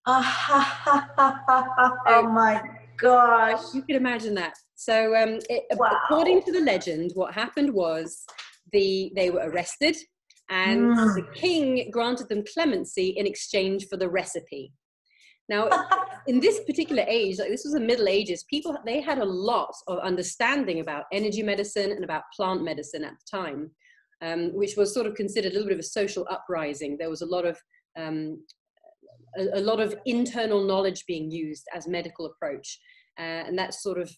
Oh my gosh. You can imagine that. So Wow. according to the legend, what happened was they were arrested, and the king granted them clemency in exchange for the recipe. Now, in this particular age, like this was the Middle Ages, people, they had a lot of understanding about energy medicine and about plant medicine at the time, which was sort of considered a little bit of a social uprising. There was a lot of internal knowledge being used as medical approach. And that sort of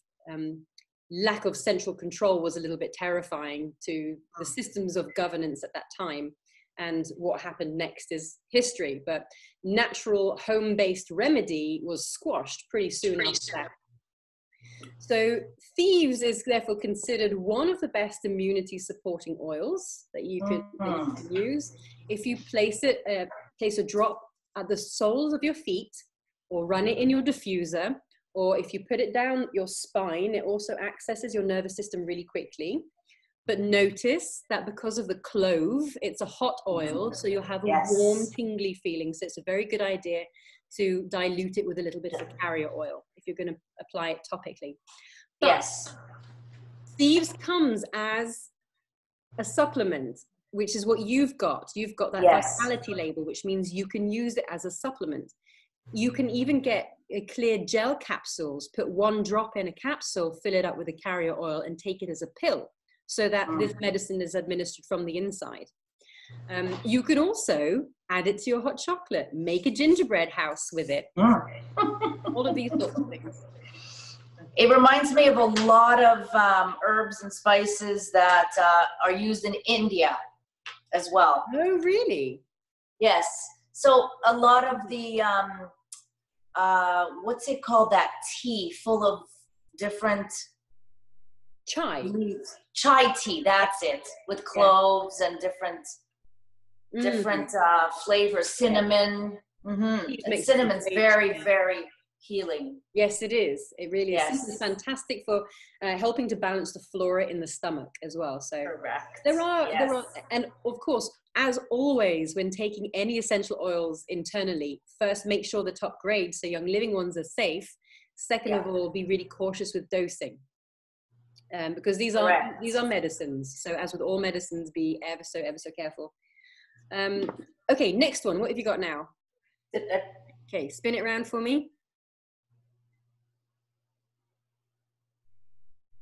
lack of central control was a little bit terrifying to the systems of governance at that time. And what happened next is history. But natural home-based remedy was squashed pretty soon after that. So thieves is therefore considered one of the best immunity-supporting oils that you can use. If you place a drop at the soles of your feet, or run it in your diffuser, or if you put it down your spine, it also accesses your nervous system really quickly. But notice that because of the clove, it's a hot oil, so you'll have a warm, tingly feeling. So it's a very good idea to dilute it with a little bit of a carrier oil if you're going to apply it topically. But thieves comes as a supplement, which is what you've got. You've got that vitality label, which means you can use it as a supplement. You can even get clear gel capsules, put 1 drop in a capsule, fill it up with a carrier oil, and take it as a pill, so that this medicine is administered from the inside. You can also add it to your hot chocolate, make a gingerbread house with it. All of these sorts of things. It reminds me of a lot of herbs and spices that are used in India as well. Oh, really? Yes. So a lot of the, what's it called, that tea full of different chai leaves. Chai tea, that's it, with cloves and different flavors, cinnamon. And cinnamon's very, very healing. Yes, it is. It really is. Yes. It's fantastic for helping to balance the flora in the stomach as well. So correct. There are, and of course, as always, when taking any essential oils internally, first make sure the top grade, so young living ones, are safe. Second of all, be really cautious with dosing. Because these are medicines. So as with all medicines, be ever so careful. Okay, next one. What have you got now? Okay, spin it around for me.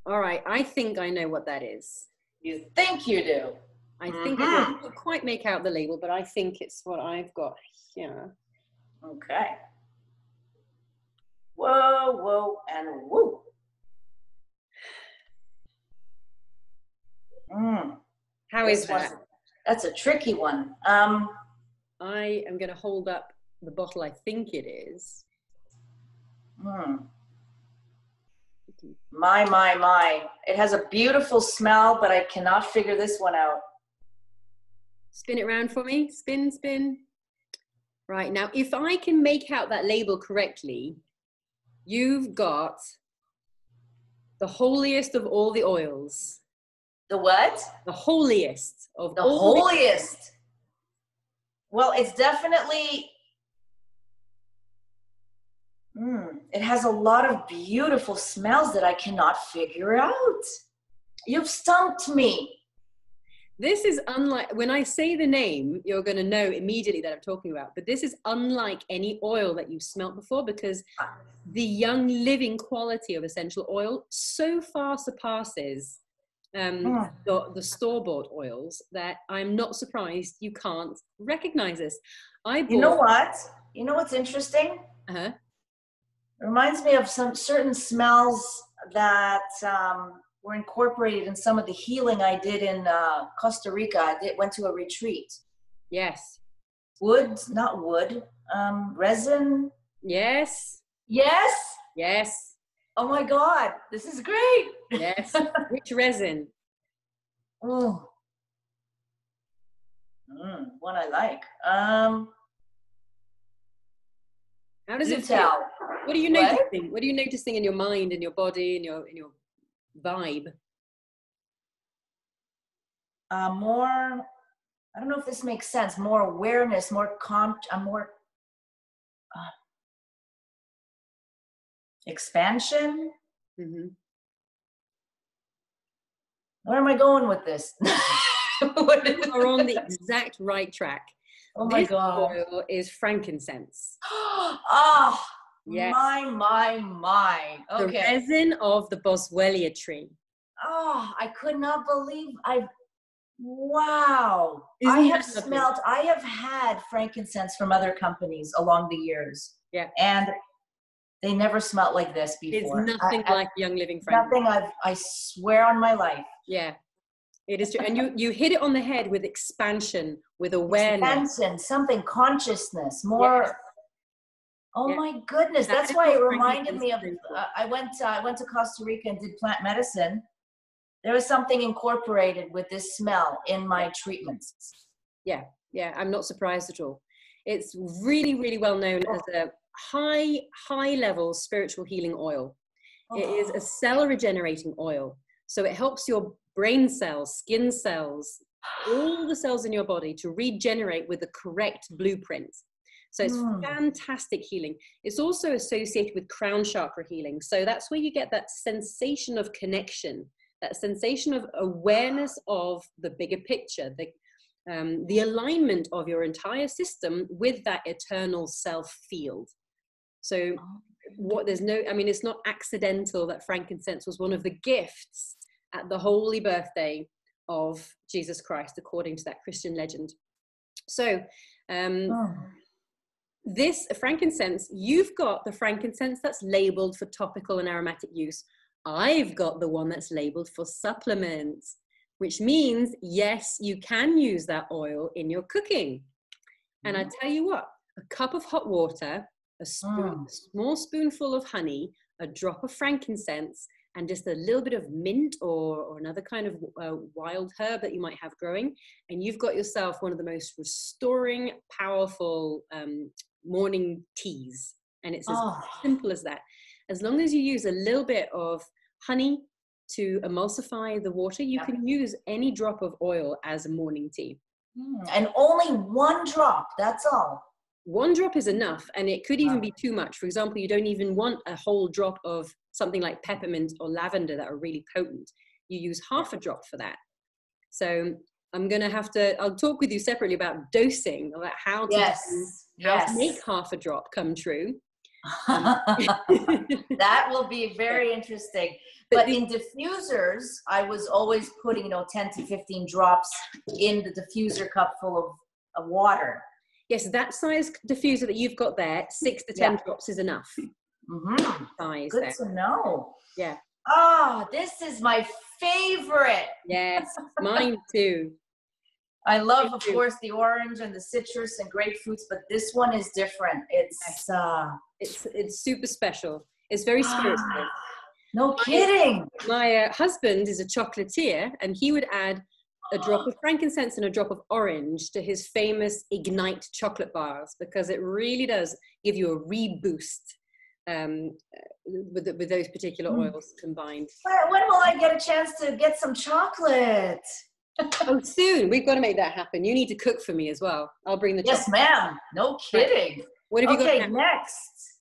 All right, I think I know what that is. You think you do? I think I don't quite make out the label, but I think it's what I've got here. Okay. Whoa, whoa, and whoa. How is that? That's a tricky one. I am going to hold up the bottle I think it is. My. It has a beautiful smell, but I cannot figure this one out. Spin it around for me. Spin, spin. Right, now, if I can make out that label correctly, you've got the holiest of all the oils. The what? The holiest of the all holiest. Well, it's definitely, it has a lot of beautiful smells that I cannot figure out. You've stumped me. This is unlike, when I say the name, you're going to know immediately that I'm talking about, but this is unlike any oil that you've smelt before, because the young living quality of essential oil so far surpasses the store-bought oils that I'm not surprised you can't recognize this. You know what? You know what's interesting? Uh-huh. It reminds me of some certain smells that were incorporated in some of the healing I did in Costa Rica. Went to a retreat. Yes. Wood, not wood, resin. Yes. Yes. Yes. Oh my God, this is great. Yes. Which resin? Oh. One I like. How does it tell? feel? What are you noticing? What are you noticing in your mind, in your body, in your vibe? More. I don't know if this makes sense. More awareness, more expansion. Mm-hmm. Where am I going with this? You are on the exact right track. Oh my God. This oil is frankincense. Oh, yes. My. Okay. The resin of the boswellia tree. Oh, I could not believe wow. Isn't I have had frankincense from other companies along the years. Yeah. And they never smelled like this before. It's nothing like Young Living frankincense. Nothing, I swear on my life. Yeah, it is true. And you hit it on the head with expansion, with awareness. Expansion, something, consciousness, more. Yes. Oh my goodness. That's why it reminded me of, I went to Costa Rica and did plant medicine. There was something incorporated with this smell in my treatments. Yeah, I'm not surprised at all. It's really, really well known as a high level spiritual healing oil. It is a cell regenerating oil. So it helps your brain cells, skin cells, all the cells in your body to regenerate with the correct blueprint. So it's fantastic healing. It's also associated with crown chakra healing. So that's where you get that sensation of connection, that sensation of awareness of the bigger picture, the alignment of your entire system with that eternal self field. So it's not accidental that frankincense was one of the gifts at the holy birthday of Jesus Christ, according to that Christian legend. So this frankincense, you've got the frankincense that's labeled for topical and aromatic use. I've got the one that's labeled for supplements, which means, yes, you can use that oil in your cooking. And I tell you what, a cup of hot water, a small spoonful of honey, a drop of frankincense, and just a little bit of mint or another kind of wild herb that you might have growing. And you've got yourself one of the most restoring, powerful morning teas. And it's as simple as that. As long as you use a little bit of honey to emulsify the water, you can use any drop of oil as a morning tea. And only one drop, that's all. One drop is enough, and it could even be too much. For example, you don't even want a whole drop of something like peppermint or lavender that are really potent. You use half a drop for that. So I'm going to I'll talk with you separately about dosing, about how to make half a drop come true. That will be very interesting. But in diffusers, I was always putting 10 to 15 drops in the diffuser cup full of water. Yes, that size diffuser that you've got there, 6 to 10 drops is enough. Size Good there. to know. Yeah. This is my favorite. Yes, mine too. I love, of course, the orange and the citrus and grapefruits, but this one is different. It's super special. It's very spiritual. No kidding. My husband is a chocolatier, and he would add a drop of frankincense and a drop of orange to his famous Ignite chocolate bars, because it really does give you a reboost with those particular oils combined. When will I get a chance to get some chocolate? Soon. We've got to make that happen. You need to cook for me as well. I'll bring the chocolate. Yes, ma'am. No kidding. Right. What have you got? Okay, next.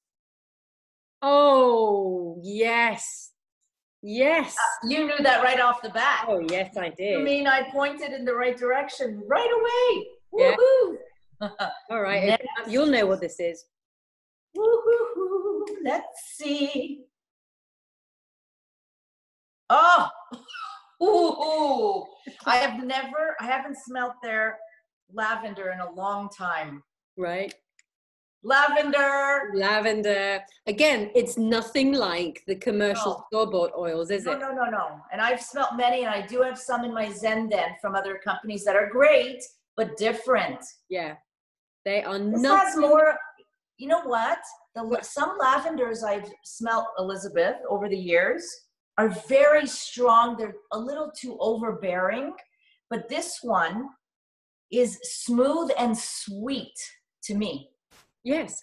Oh, yes. Yes. You knew that right off the bat. Oh, yes, I did. You mean I pointed in the right direction right away? Yeah. Woohoo! All right. You'll know what this is. Woohoo! Let's see. Oh! Ooh, I haven't smelt their lavender in a long time. Right. Lavender. Again, it's nothing like the commercial store-bought oils, is it? No. And I've smelt many, and I do have some in my Zen Den from other companies that are great, but different. Yeah. They are This not. has more, you know what? Some lavenders I've smelt, Elizabeth, over the years are very strong. They're a little too overbearing, but this one is smooth and sweet to me. Yes.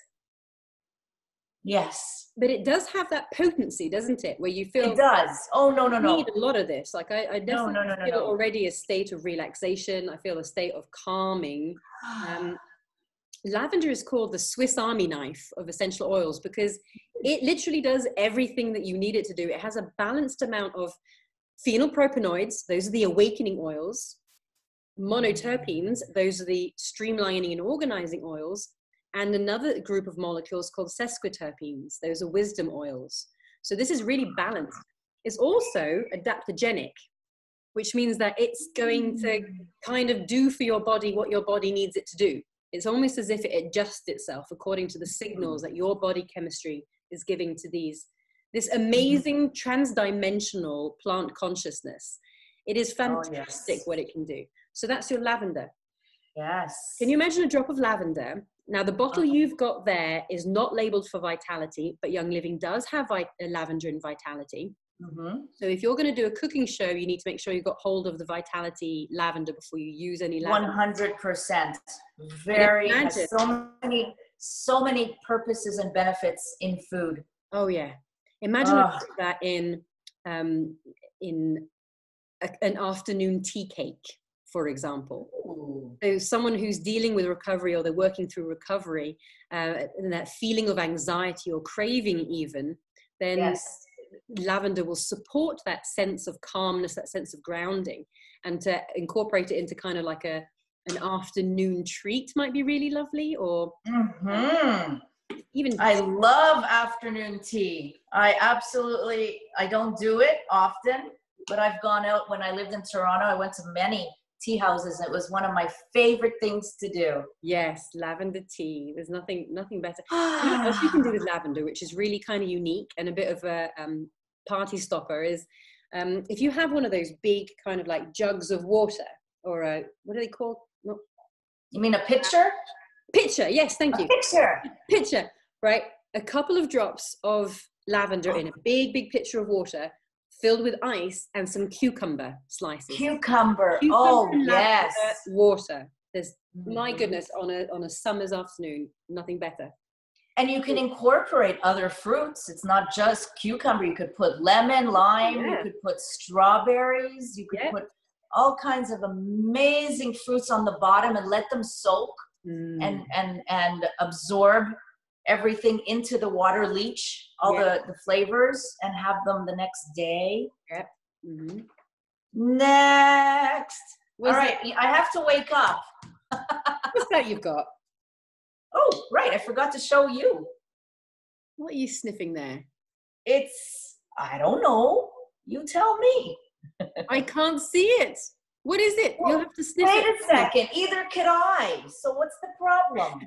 Yes. But it does have that potency, doesn't it? Where you feel it does. Oh, no. I need a lot of this. Like I definitely feel already a state of relaxation. I feel a state of calming. Lavender is called the Swiss Army knife of essential oils because it literally does everything that you need it to do. It has a balanced amount of phenylpropanoids. Those are the awakening oils. Monoterpenes. Those are the streamlining and organizing oils. And another group of molecules called sesquiterpenes. Those are wisdom oils. So this is really balanced. It's also adaptogenic, which means that it's going to kind of do for your body what your body needs it to do. It's almost as if it adjusts itself according to the signals that your body chemistry is giving to this amazing transdimensional plant consciousness. It is fantastic what it can do. So that's your lavender. Yes. Can you imagine a drop of lavender? Now, the bottle you've got there is not labeled for Vitality, but Young Living does have lavender and Vitality. Mm-hmm. So if you're going to do a cooking show, you need to make sure you've got hold of the Vitality lavender before you use any lavender. 100%. Very, has so many purposes and benefits in food. Oh yeah. Imagine that in an afternoon tea cake, for example. Ooh. So someone who's dealing with recovery or they're working through recovery and that feeling of anxiety or craving even, then lavender will support that sense of calmness, that sense of grounding, and to incorporate it into kind of like an afternoon treat might be really lovely. Or even I love afternoon tea. I don't do it often, but I've gone out. When I lived in Toronto, I went to many tea houses. It was one of my favorite things to do. Yes, lavender tea. There's nothing better. You know what else you can do with lavender, which is really kind of unique and a bit of a party stopper, is if you have one of those big kind of like jugs of water, or what are they called? You mean a pitcher? Pitcher, yes, thank you. Pitcher, right? A couple of drops of lavender in a big pitcher of water filled with ice and some cucumber slices. Cucumber yes. Water. There's, my goodness, on a summer's afternoon, nothing better. And you can incorporate other fruits. It's not just cucumber. You could put lemon, lime, you could put strawberries, you could put all kinds of amazing fruits on the bottom and let them soak and absorb everything into the water, leach all the flavors, and have them the next day. Yep. Mm-hmm. Next. All right, I have to wake up. What's that you've got? Oh, right, I forgot to show you. What are you sniffing there? I don't know. You tell me. I can't see it. What is it? Well, you'll have to sniff it. Wait a second. Either could I. So what's the problem?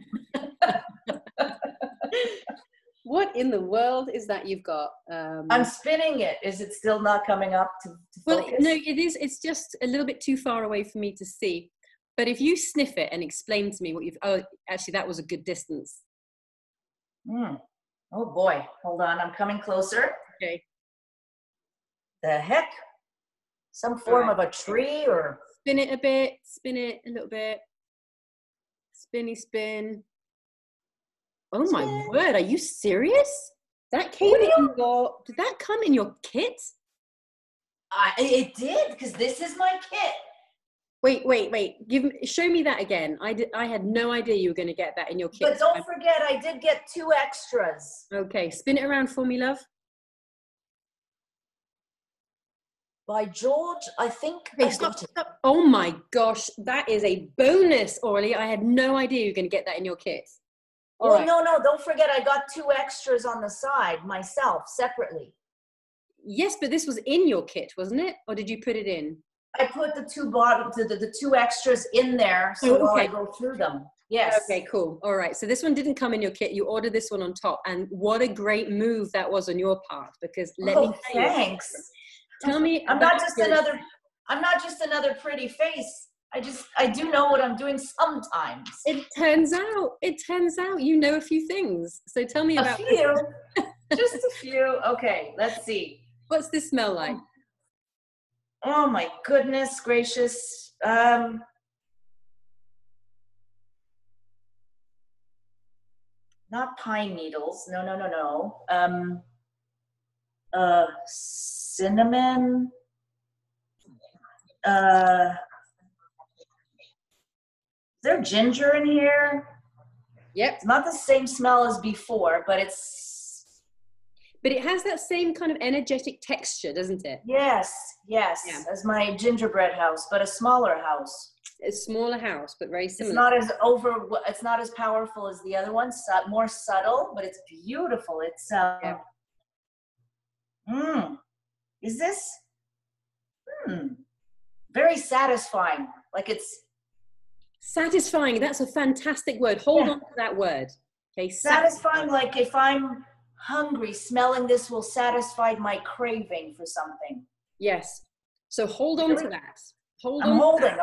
What in the world is that you've got? I'm spinning it. Is it still not coming up to focus? No, it is. It's just a little bit too far away for me to see. But if you sniff it and explain to me what you've... Oh, actually, that was a good distance. Oh, boy. Hold on. I'm coming closer. Okay. The heck? Some form of a tree or... Spin it a bit. Spin it a little bit. Spinny spin. Oh, my word. Are you serious? That came in your... Did that come in your kit? It did, because this is my kit. Wait. Show me that again. I had no idea you were going to get that in your kit. But don't forget, I did get 2 extras. Okay, spin it around for me, love. By George, I think. Okay, stop. Oh my gosh, that is a bonus, Orly. I had no idea you were going to get that in your kit. No, don't forget, I got 2 extras on the side myself, separately. Yes, but this was in your kit, wasn't it? Or did you put it in? I put the two bottom, the two extras in there, so while I go through them. Yes. Okay, cool. All right. So this one didn't come in your kit. You ordered this one on top. And what a great move that was on your part, because let me tell you. Thanks. Tell me. I'm not just another pretty face. I do know what I'm doing sometimes. It turns out you know a few things. So tell me about a few. Just a few. Okay, let's see. What's this smell like? Oh my goodness gracious. Not pine needles. No. Cinnamon. Is there ginger in here? Yep. It's not the same smell as before, but it has that same kind of energetic texture, doesn't it? Yes, yeah. As my gingerbread house, but a smaller house. A smaller house, but very similar. It's not as powerful as the other one. More subtle, but it's beautiful. It's Is this? Very satisfying. Like it's satisfying. That's a fantastic word. Hold on to that word. Okay, satisfying. Like if I'm hungry, smelling this will satisfy my craving for something. Yes. So hold on to that. I'm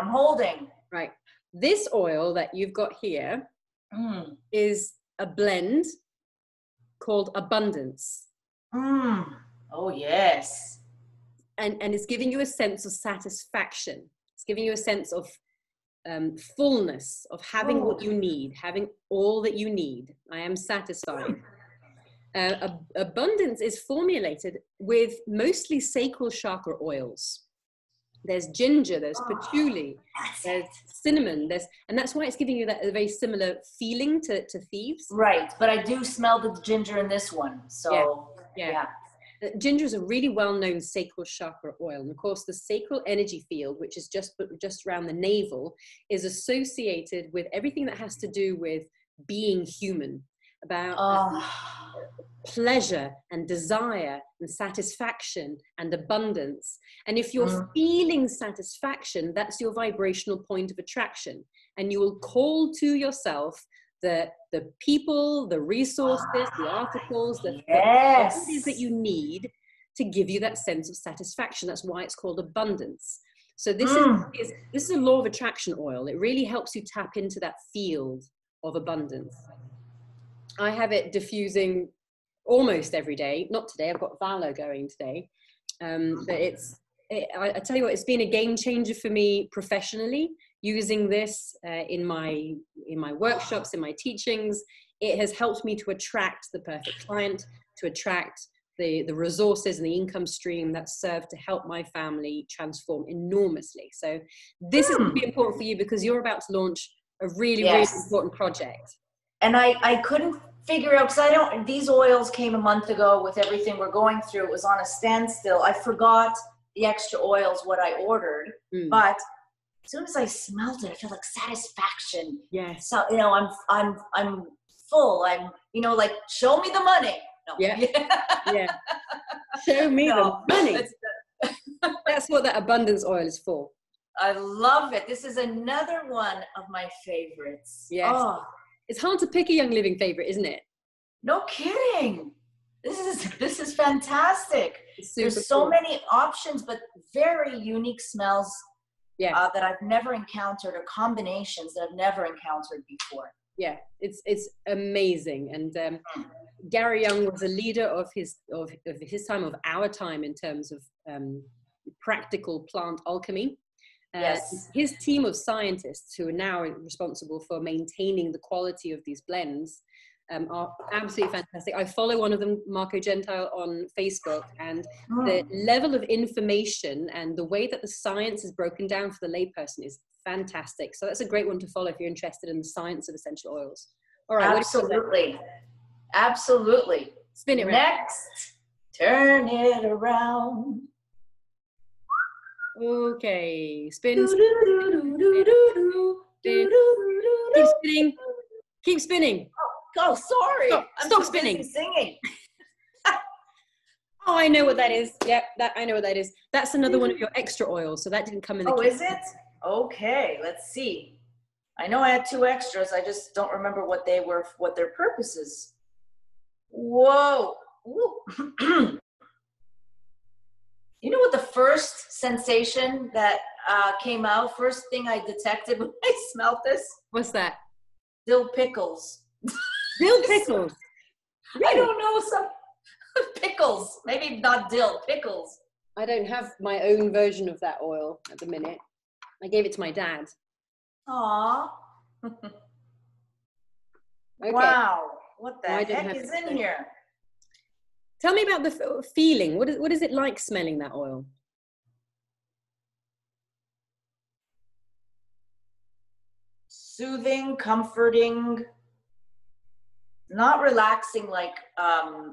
holding. Right. This oil that you've got here is a blend called Abundance. Oh, yes. And it's giving you a sense of satisfaction. It's giving you a sense of fullness, of having what you need, having all that you need. I am satisfied. Abundance is formulated with mostly sacral chakra oils. There's ginger, there's patchouli, there's cinnamon, and that's why it's giving you that very similar feeling to thieves. Right, but I do smell the ginger in this one, so yeah. Ginger is a really well-known sacral chakra oil, and of course the sacral energy field, which is just around the navel, is associated with everything that has to do with being human, about pleasure and desire and satisfaction and abundance. And if you're feeling satisfaction, that's your vibrational point of attraction, and you will call to yourself the people, the resources, the articles, the things that you need to give you that sense of satisfaction. That's why it's called abundance. So this is a law of attraction oil. It really helps you tap into that field of abundance. I have it diffusing almost every day. Not today, I've got Valo going today. But I tell you what, it's been a game changer for me professionally, using this in my workshops, in my teachings. It has helped me to attract the perfect client, to attract the resources and the income stream that serve to help my family transform enormously. So this is going to be important for you, because you're about to launch a really, really important project. And I couldn't figure out, because these oils came a month ago with everything we're going through. It was on a standstill. I forgot the extra oils, what I ordered, but as soon as I smelled it, I feel like satisfaction. Yes. So, I'm full. I'm, like, show me the money. No. Yeah. Show me the money. That's what that abundance oil is for. I love it. This is another one of my favorites. Yes. Oh. It's hard to pick a Young Living favorite, isn't it? No kidding. This is fantastic. There's so many options, but very unique smells that I've never encountered, or combinations that I've never encountered before. Yeah, it's amazing. And Gary Young was a leader of his time, of our time, in terms of practical plant alchemy. His team of scientists, who are now responsible for maintaining the quality of these blends, are absolutely fantastic. I follow one of them, Marco Gentile, on Facebook, and the level of information and the way that the science is broken down for the layperson is fantastic. So that's a great one to follow if you're interested in the science of essential oils. All right. Absolutely. Spin it around. Next, turn it around. Okay, spin. Keep spinning. Oh, sorry. Stop spinning. Singing. Oh, I know what that is. Yep, I know what that is. That's another one of your extra oils, so that didn't come in the kit. Oh, is it? Okay, let's see. I know I had 2 extras. I just don't remember what they were, what their purposes. Whoa. Ooh. You know what the first sensation that came out, first thing I detected when I smelled this? What's that? Dill pickles. Dill pickles? I don't know, some pickles. Maybe not dill, pickles. I don't have my own version of that oil at the minute. I gave it to my dad. Aww. Okay. Wow. What the heck is in here? Tell me about the feeling. What is it like smelling that oil? Soothing, comforting, not relaxing like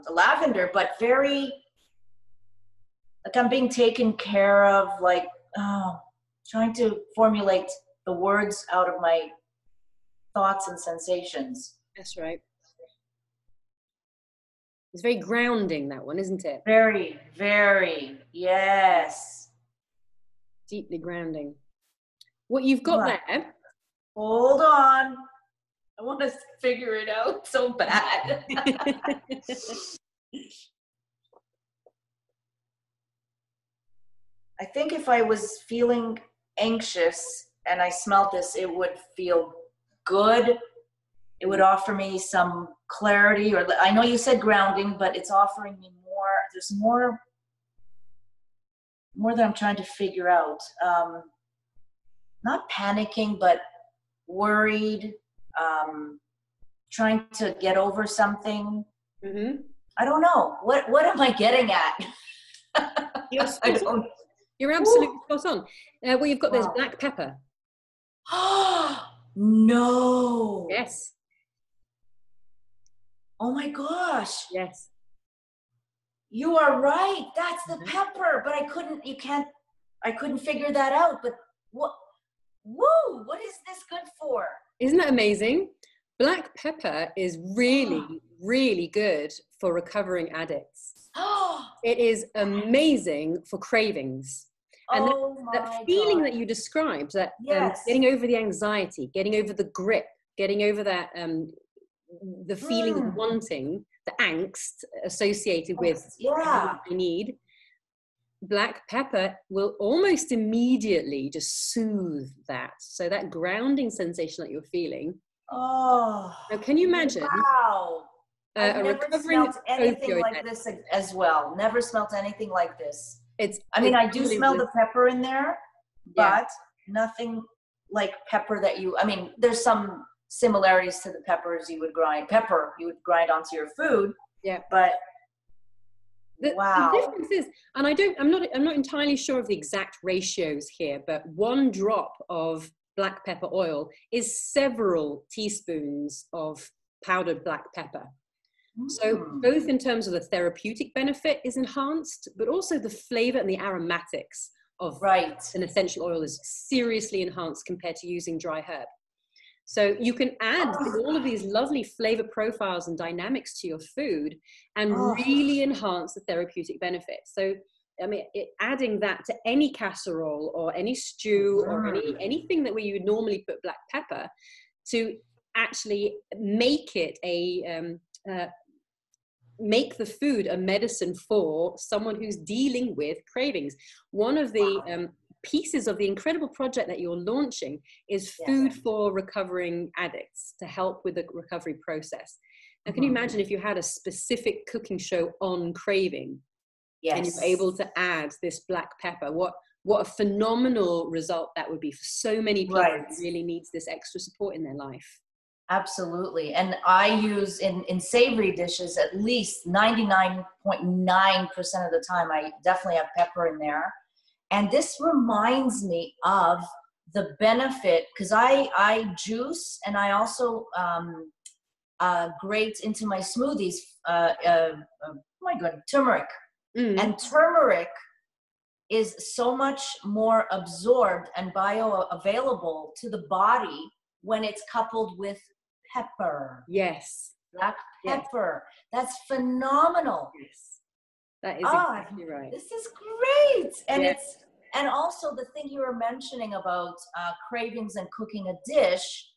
lavender, but very, like I'm being taken care of, like trying to formulate the words out of my thoughts and sensations. That's right. It's very grounding, that one, isn't it? Very, very, yes. Deeply grounding. What you've got there. Hold on. I want to figure it out so bad. I think if I was feeling anxious and I smelled this, it would feel good. It would offer me some clarity, or I know you said grounding, but it's offering me more. There's more that I'm trying to figure out. Not panicking, but worried, trying to get over something. Mm-hmm. I don't know. What am I getting at? You're absolutely spot on. Well, you've got this black pepper. No. Yes. Oh my gosh. Yes. You are right. That's the pepper, but I couldn't figure that out. But what is this good for? Isn't that amazing? Black pepper is really, really good for recovering addicts. It is amazing for cravings. And that feeling that you described, that getting over the anxiety, getting over the grip, getting over that, the feeling of wanting, the angst associated with what I need, black pepper will almost immediately just soothe that. So that grounding sensation that you're feeling. Now, can you imagine? Wow. I've never smelled anything like this as well. Never smelled anything like this. I do smell the pepper in there, but nothing like pepper that there's some similarities to the peppers you would grind onto your food. Yeah. But the difference is, and I'm not entirely sure of the exact ratios here, but 1 drop of black pepper oil is several teaspoons of powdered black pepper. So both in terms of the therapeutic benefit is enhanced, but also the flavor and the aromatics of an essential oil is seriously enhanced compared to using dry herb. So you can add all of these lovely flavor profiles and dynamics to your food and really enhance the therapeutic benefit. So, adding that to any casserole or any stew or anything that where you would normally put black pepper, to actually make it make the food a medicine for someone who's dealing with cravings. One of the pieces of the incredible project that you're launching is food for recovering addicts to help with the recovery process. Now, can you imagine if you had a specific cooking show on craving and you were able to add this black pepper? What a phenomenal result that would be for so many people who really needs this extra support in their life. Absolutely. And I use in savory dishes, at least 99.9% of the time, I definitely have pepper in there. And this reminds me of the benefit, because I juice and I also grate into my smoothies, turmeric. And turmeric is so much more absorbed and bioavailable to the body when it's coupled with pepper. Yes. Black pepper. Yes. That's phenomenal. Yes. That is exactly right. This is great. And Yeah. it's, and also the thing you were mentioning about cravings and cooking a dish,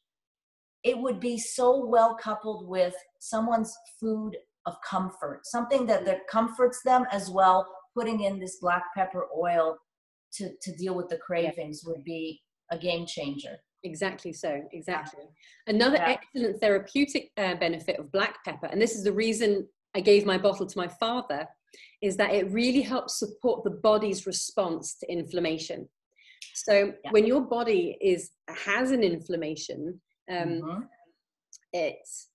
it would be so well coupled with someone's food of comfort, something that comforts them as well. Putting in this black pepper oil to deal with the cravings would be a game changer. Exactly so, exactly. Another excellent therapeutic benefit of black pepper, and this is the reason I gave my bottle to my father, is that it really helps support the body's response to inflammation. So when your body has an inflammation, it's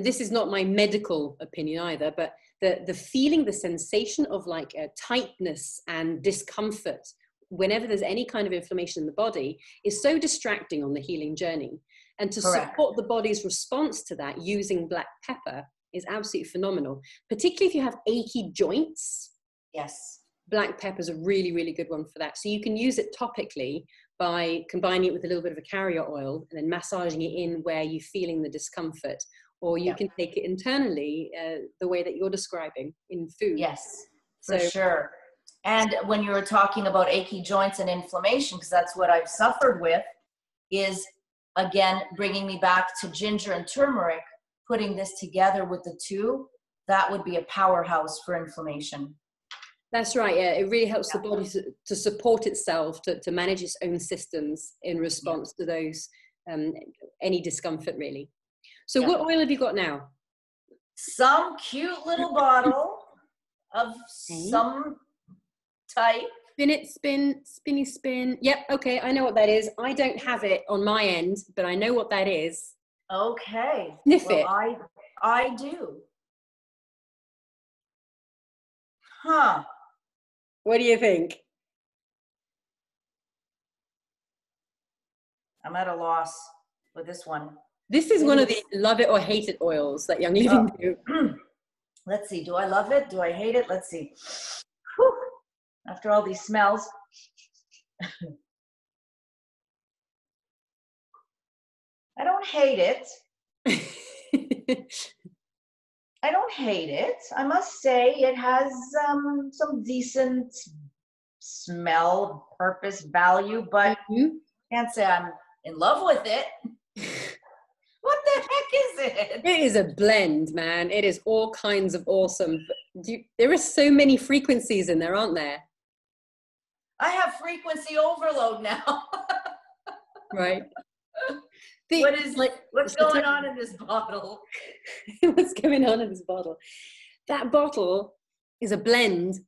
this is not my medical opinion either, but the feeling, the sensation of like a tightness and discomfort whenever there's any kind of inflammation in the body is so distracting on the healing journey. And to support the body's response to that using black pepper is absolutely phenomenal, particularly if you have achy joints. Yes. Black pepper is a really, really good one for that. So you can use it topically by combining it with a little bit of a carrier oil and then massaging it in where you're feeling the discomfort, or you can take it internally the way that you're describing in food. Yes, for sure. And when you were talking about achy joints and inflammation, because that's what I've suffered with, is again, bringing me back to ginger and turmeric, putting this together with the two, that would be a powerhouse for inflammation. That's right. Yeah, it really helps the body to support itself, to manage its own systems in response to those, any discomfort really. So what oil have you got now? Some cute little bottle of some type. Spin it, spin, spinny spin. Yep, okay, I know what that is. I don't have it on my end, but I know what that is. Okay. Sniff it. I do. Huh. What do you think? I'm at a loss with this one. This is one of the love it or hate it oils that Young Living do. Let's see. Do I love it? Do I hate it? Let's see. Whew. After all these smells. I don't hate it. I don't hate it. I must say it has some decent smell, purpose, value, but can't say I'm in love with it. What the heck is it? It is a blend, man. It is all kinds of awesome. There are so many frequencies in there, aren't there? I have frequency overload now. Right. What's going on in this bottle? What's going on in this bottle? That bottle is a blend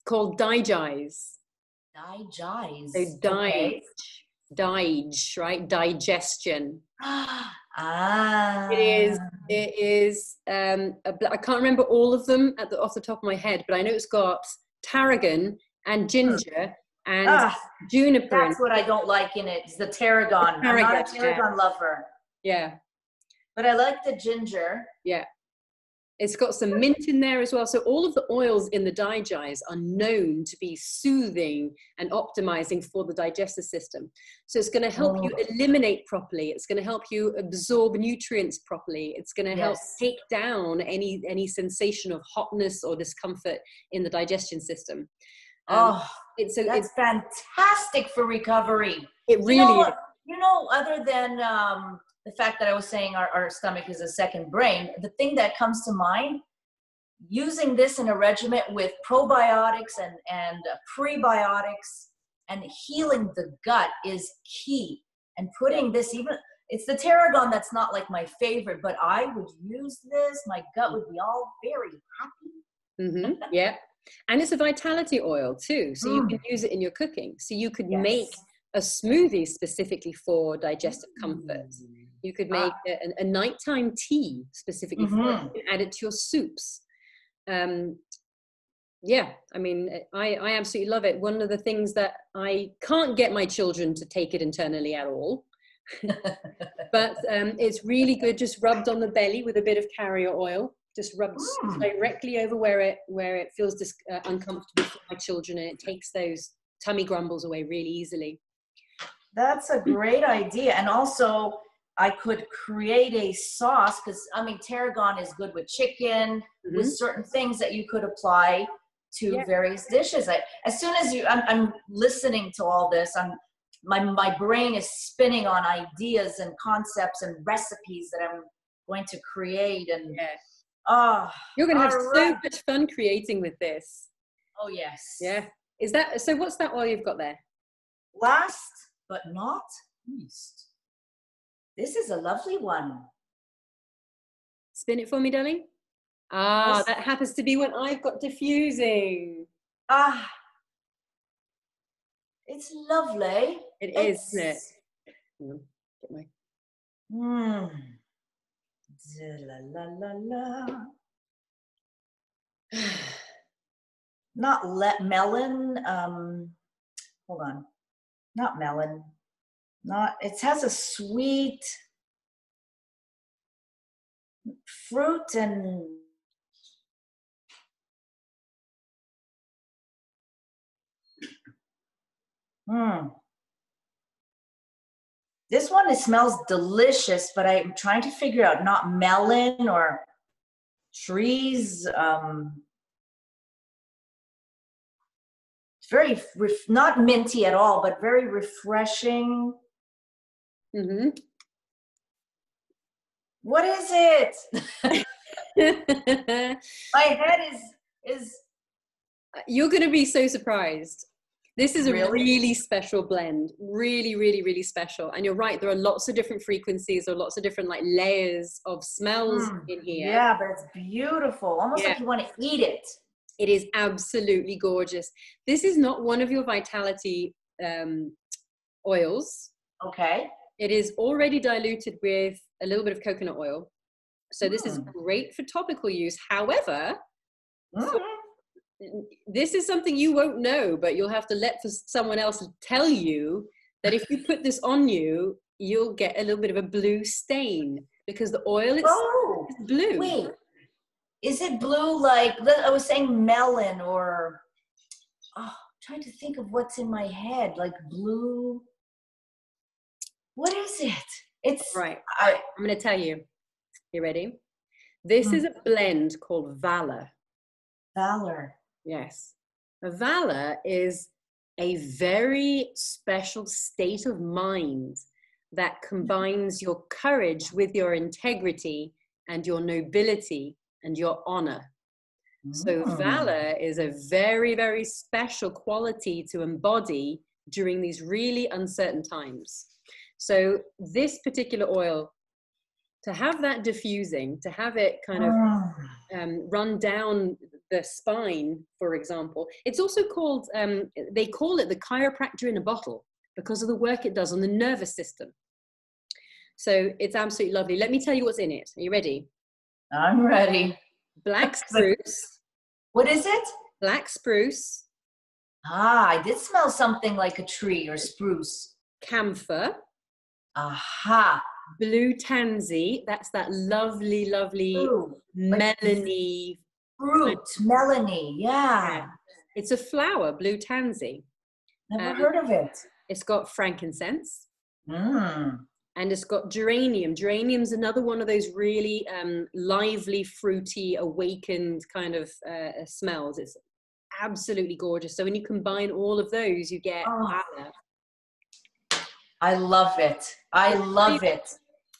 called Digest. Digest. So Dige, right? Digestion. It is. I can't remember all of them off the top of my head, but I know it's got tarragon and ginger and juniper. That's what I don't like in it. It's the tarragon. I'm not a tarragon lover. Yeah. But I like the ginger. Yeah. It's got some mint in there as well. So all of the oils in the Digest are known to be soothing and optimizing for the digestive system. So it's going to help you eliminate properly. It's going to help you absorb nutrients properly. It's going to help take down any sensation of hotness or discomfort in the digestion system. It's fantastic for recovery. It really is. You know, other than the fact that I was saying our stomach is a second brain, the thing that comes to mind, using this in a regimen with probiotics and prebiotics and healing the gut is key. And putting this, it's the tarragon that's not like my favorite, but I would use this. My gut would be all very happy. Yeah. And it's a vitality oil too. So you can use it in your cooking. So you could make a smoothie specifically for digestive comfort. You could make a nighttime tea specifically for it. You can add it to your soups. Yeah, I mean, I absolutely love it. One of the things that I can't get my children to take it internally at all, but it's really good just rubbed on the belly with a bit of carrier oil. Just rubbed directly over where it feels uncomfortable for my children, and it takes those tummy grumbles away really easily. That's a great idea. And also, I could create a sauce, because I mean, tarragon is good with chicken, with certain things that you could apply to various dishes. As soon as I'm listening to all this, my brain is spinning on ideas and concepts and recipes that I'm going to create. And you're going to have so much fun creating with this. Oh yes. Yeah. Is that so? What's that oil you've got there? Last but not least, this is a lovely one. Spin it for me, darling. Ah, that happens to be what I've got diffusing. Ah, it's lovely. It is, isn't it? Get my... La, la, la, la. Not melon. Hold on. Not melon. It has a sweet fruit and this one, it smells delicious, but I'm trying to figure out, not melon or trees. It's very, not minty at all, but very refreshing. What is it? My head is. You're going to be so surprised. This is a really special blend. Really, really, really special. And you're right, there are lots of different frequencies or lots of different like layers of smells in here. Yeah, but it's beautiful. Almost like you want to eat it. It is absolutely gorgeous. This is not one of your Vitality oils. Okay. It is already diluted with a little bit of coconut oil. So this is great for topical use. However, this is something you won't know, but you'll have to let someone else tell you that if you put this on you, you'll get a little bit of a blue stain because the oil is blue. Wait, is it blue like, I was saying melon or, trying to think of what's in my head, like blue. What is it? It's right. I'm going to tell you. You ready? This is a blend called Valor. Valor. Yes. A Valor is a very special state of mind that combines your courage with your integrity and your nobility and your honor. So Valor is a very, very special quality to embody during these really uncertain times. So this particular oil, to have that diffusing, to have it kind of run down the spine, for example, it's also called, they call it the chiropractor in a bottle because of the work it does on the nervous system. So it's absolutely lovely. Let me tell you what's in it. Are you ready? I'm ready. Black spruce. What is it? Black spruce. I did smell something like a tree or spruce. Camphor. Aha. Blue tansy. That's that lovely, lovely melony fruit. Melony, yeah. It's a flower, blue tansy. Never heard of it. It's got frankincense. And it's got geranium. Geranium's another one of those really lively, fruity, awakened kind of smells. It's absolutely gorgeous. So when you combine all of those, you get Valor. I love it. I love it.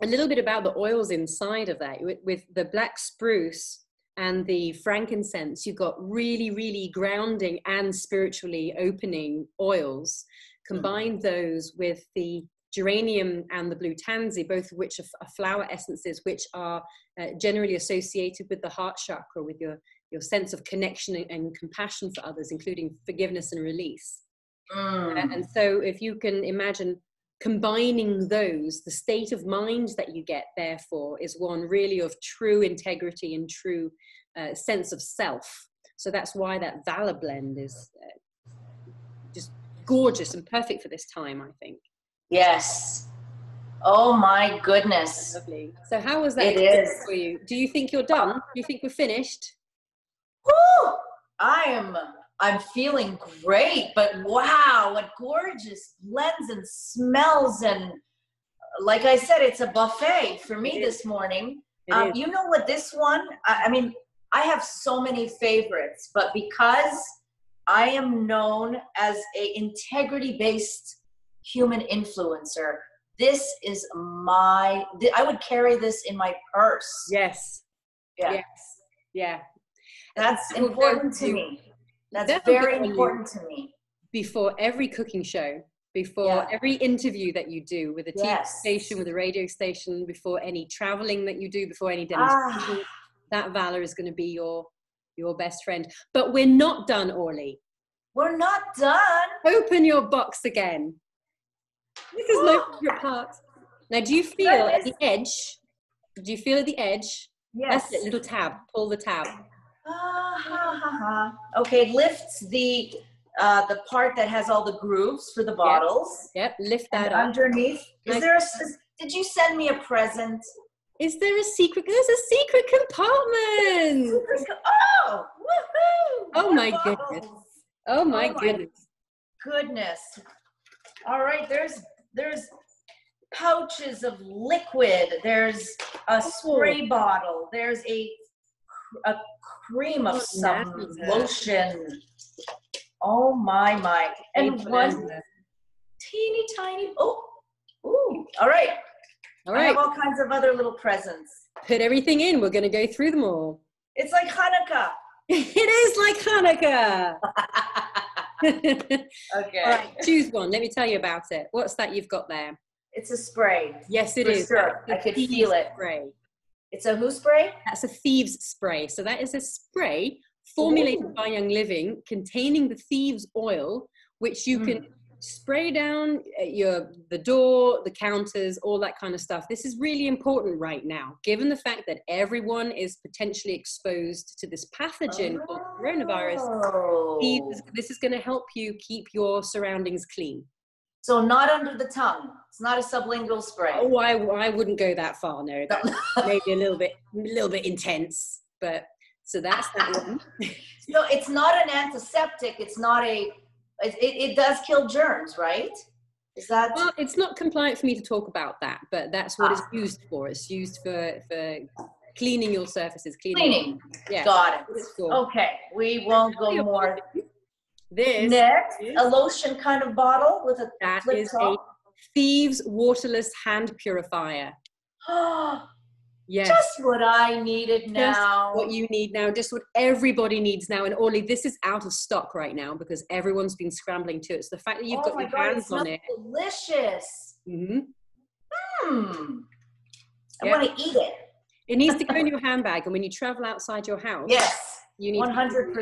A little bit about the oils inside of that. With the black spruce and the frankincense, you've got really, really grounding and spiritually opening oils. Combine those with the geranium and the blue tansy, both of which are flower essences, which are generally associated with the heart chakra, with your sense of connection and compassion for others, including forgiveness and release. And so if you can imagine combining those, the state of mind that you get, therefore, is one really of true integrity and true sense of self. So that's why that Valor blend is just gorgeous and perfect for this time, I think. Yes. Oh my goodness. Lovely. So how was that for you? Do you think you're done? Do you think we're finished? Woo! I'm feeling great, but wow, what gorgeous blends and smells and like I said, it's a buffet for me this morning. You know what, this one, I mean, I have so many favorites, but because I am known as a integrity-based human influencer, this is I would carry this in my purse. Yes. Yeah. Yes. Yeah. That's important to me. That's very important to me. Before every cooking show, before every interview that you do with a TV station, with a radio station, before any traveling that you do, before any demonstrations, that Valor is going to be your best friend. But we're not done, Orly. We're not done. Open your box again. This is my favorite part. Now, do you feel at the edge? Do you feel at the edge? Yes. That's it, little tab. Pull the tab. Okay, lifts the part that has all the grooves for the bottles. Yep, lift that up. Underneath, did you send me a present? Is there a secret? There's a secret compartment. Oh, woohoo! Oh my goodness. Oh my goodness. Goodness. All right, there's pouches of liquid. There's a spray bottle. There's a cream of some lotion. Oh my. And one teeny tiny, ooh, all right. I have all kinds of other little presents. Put everything in. We're going to go through them all. It's like Hanukkah. It is like Hanukkah. Okay. All right, choose one. Let me tell you about it. What's that you've got there? It's a spray. Yes, it is. Sure. I could feel it. Spray. It's a who spray? That's a thieves spray. So that is a spray formulated by Young Living containing the thieves oil, which you can spray down the door, the counters, all that kind of stuff. This is really important right now, given the fact that everyone is potentially exposed to this pathogen called coronavirus. This is going to help you keep your surroundings clean. So not under the tongue. It's not a sublingual spray. Oh, I wouldn't go that far. No, that's maybe a little bit intense. But so that's that one. So it's not an antiseptic. It's not a. It does kill germs, right? Is that? Well, it's not compliant for me to talk about that, but that's what it's used for. It's used for cleaning your surfaces. Cleaning. Yeah. Got it. Okay, we won't go more. This next, a lotion kind of bottle with a flip top. A thieves waterless hand purifier. Yes. Just what I needed now. Just what you need now. Just what everybody needs now. And Orly, this is out of stock right now because everyone's been scrambling to it. So the fact that you've got your hands on it. Delicious. Mm-hmm. I want to eat it. It needs to go in your handbag. And when you travel outside your house. Yes. You need 100%.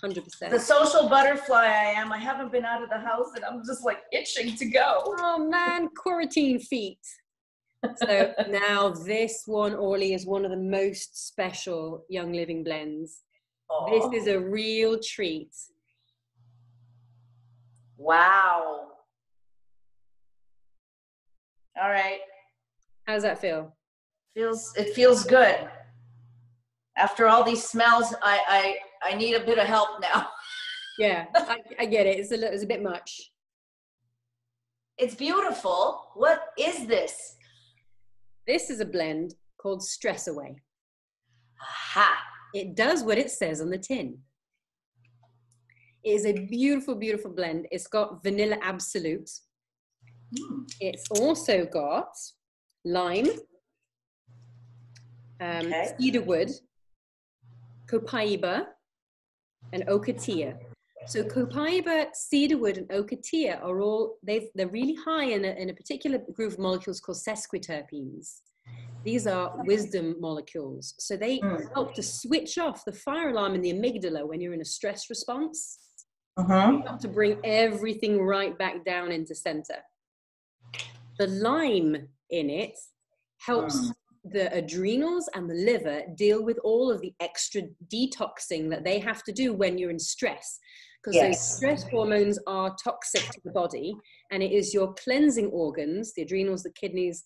100%. The social butterfly I am. I haven't been out of the house and I'm just like itching to go. Oh man, quarantine feet. So now this one, Orly, is one of the most special Young Living blends. Oh. This is a real treat. Wow. All right. How does that feel? It feels good. After all these smells, I need a bit of help now. Yeah, I get it. It's a bit much. It's beautiful. What is this? This is a blend called Stress Away. Aha. It does what it says on the tin. It is a beautiful, beautiful blend. It's got vanilla absolute. It's also got lime, cedarwood, copaiba, and ocotillo. So copaiba, cedarwood, and ocotillo are all, they're really high in a particular group of molecules called sesquiterpenes. These are wisdom molecules. So they help to switch off the fire alarm in the amygdala when you're in a stress response. They help to bring everything right back down into center. The lime in it helps the adrenals and the liver deal with all of the extra detoxing that they have to do when you're in stress. Because those stress hormones are toxic to the body, and it is your cleansing organs, the adrenals, the kidneys,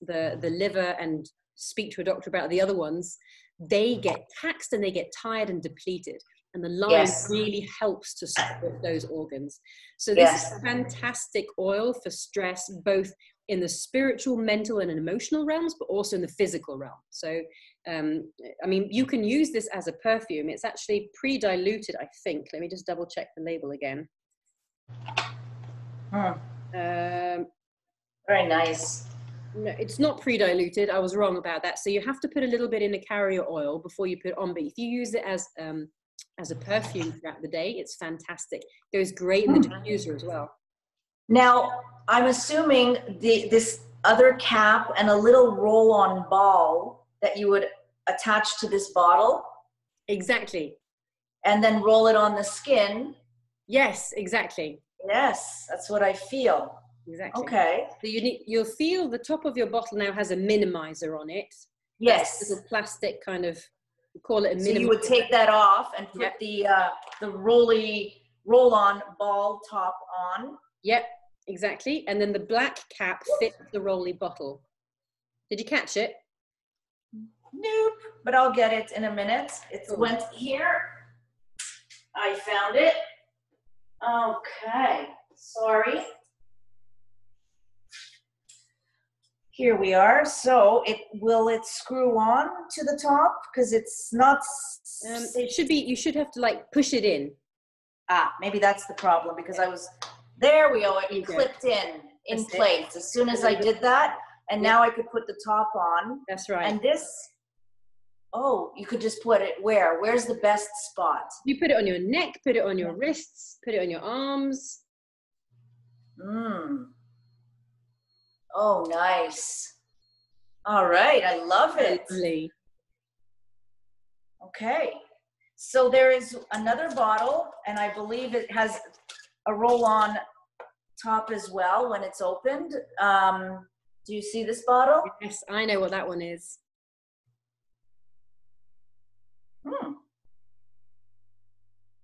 the liver, and speak to a doctor about the other ones, they get taxed and they get tired and depleted. And the lime really helps to support those organs. So this is a fantastic oil for stress, both in the spiritual, mental, and emotional realms, but also in the physical realm. So, I mean, you can use this as a perfume. It's actually pre-diluted, I think. Let me just double check the label again. Very nice. No, it's not pre-diluted. I was wrong about that. So you have to put a little bit in a carrier oil before you put it on. But if you use it as a perfume throughout the day, it's fantastic. It goes great in the diffuser as well. Now, I'm assuming this other cap and a little roll-on ball that you would attach to this bottle. Exactly. And then roll it on the skin. Yes, exactly. Yes, that's what I feel. Exactly. Okay. So you'll feel the top of your bottle now has a minimizer on it. Yes. That's a little plastic kind of, call it a minimizer. So you would take that off and put the roll-on ball top on. Yep, exactly. And then the black cap fits the Rolly bottle. Did you catch it? Nope, but I'll get it in a minute. It went here. I found it. Okay, sorry. Here we are. So will it screw on to the top? Because it's not. It should be. You should have to like push it in. Maybe that's the problem because there we go. It clipped in place as soon as I did that, and now I could put the top on. That's right. And this. Oh, you could just put it where? Where's the best spot? You put it on your neck, put it on your wrists, put it on your arms. Oh, nice. All right, I love it. Lovely. Okay, so there is another bottle, and I believe it has a roll-on top as well when it's opened. Do you see this bottle? Yes, I know what that one is.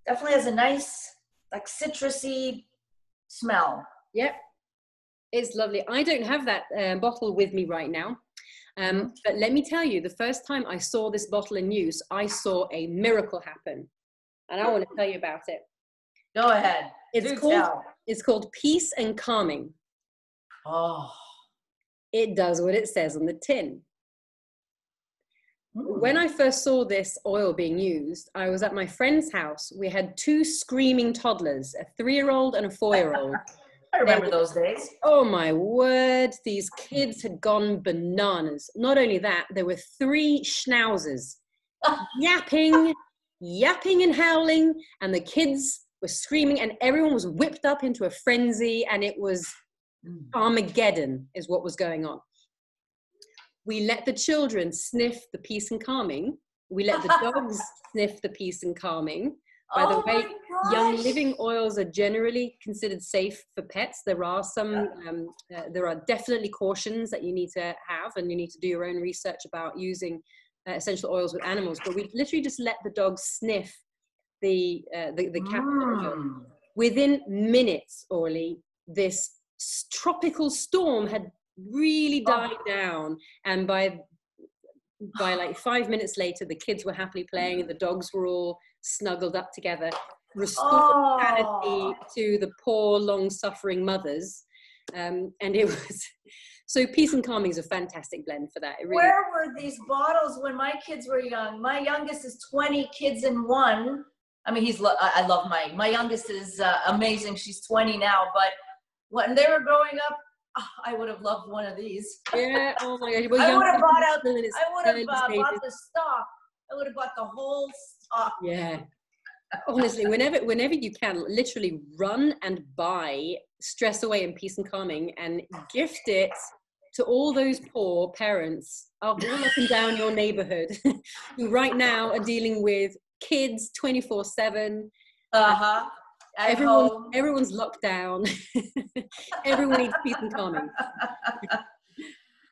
Definitely has a nice, like, citrusy smell. Yep, it's lovely. I don't have that bottle with me right now. But let me tell you, the first time I saw this bottle in use, I saw a miracle happen. And I want to tell you about it. Go ahead. It's called Peace and Calming. Oh. It does what it says on the tin. When I first saw this oil being used, I was at my friend's house. We had 2 screaming toddlers, a 3-year-old and a 4-year-old. I remember those days. Oh my word, these kids had gone bananas. Not only that, there were 3 schnauzers yapping and howling, and the kids were screaming, and everyone was whipped up into a frenzy, and it was Armageddon is what was going on. We let the children sniff the Peace and Calming. We let the dogs sniff the Peace and Calming. By the way, young living oils are generally considered safe for pets. There are some, there are definitely cautions that you need to have, and you need to do your own research about using essential oils with animals. But we literally just let the dogs sniff the capsule oil. Within minutes, Orly, this tropical storm had really died down, and by like 5 minutes later, the kids were happily playing and the dogs were all snuggled up together, restored sanity to the poor, long-suffering mothers. And it was so Peace and Calming is a fantastic blend for that. Where were these bottles when my kids were young? My youngest is 20 kids in one. I mean, I love my youngest is amazing. She's 20 now, but when they were growing up, I would have loved one of these. Yeah, oh my God. Well, I would have bought the stock. I would have bought the whole stock. Yeah. Honestly, whenever you can, literally run and buy Stress Away and Peace and Calming and gift it to all those poor parents all up and down your neighborhood who right now are dealing with kids 24/7. Everyone's locked down. Everyone needs Peace and Calming.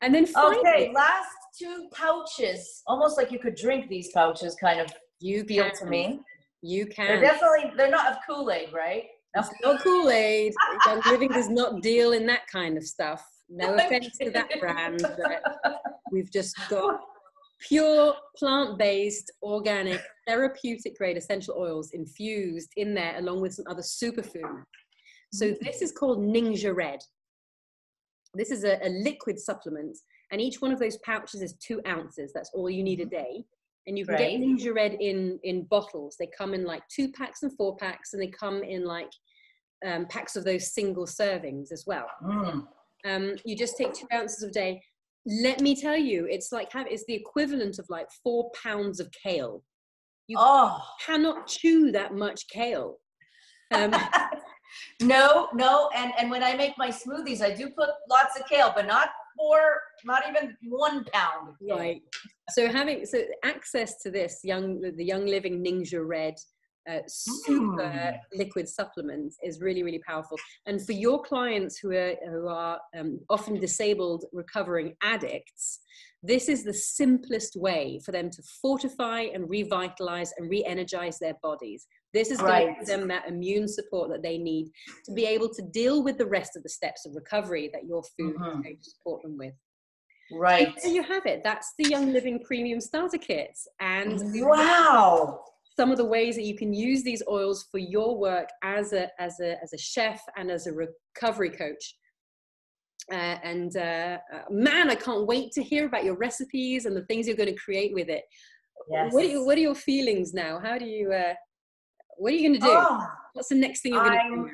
And then finally, last 2 pouches. Almost like you could drink these pouches, kind of. You feel can. To me. You can. They're not of Kool-Aid, right? No. It's not Kool-Aid. Young Living does not deal in that kind of stuff. No offense to that brand, but we've just got pure plant-based, organic, therapeutic grade essential oils infused in there along with some other superfoods. So this is called Ninja Red. This is a liquid supplement, and each one of those pouches is 2 ounces. That's all you need a day. And you can get Ninja Red in bottles. They come in like 2 packs and 4 packs, and they come in like packs of those single servings as well. You just take 2 ounces a day. Let me tell you, it's like it's the equivalent of like 4 pounds of kale. You cannot chew that much kale. No, and when I make my smoothies, I do put lots of kale, but not even 1 pound. Right. So access to this the Young Living Ninja Red super liquid supplement is really, really powerful. And for your clients who are often disabled, recovering addicts, this is the simplest way for them to fortify and revitalize and re-energize their bodies. This is going to give them that immune support that they need to be able to deal with the rest of the steps of recovery that your food is going to support them with. Right. So there you have it. That's the Young Living Premium Starter Kits. And wow. Some of the ways that you can use these oils for your work as a chef and as a recovery coach. Man, I can't wait to hear about your recipes and the things you're going to create with it. Yes. What are your feelings now? How do you, what are you going to do? What's the next thing you're going to do now?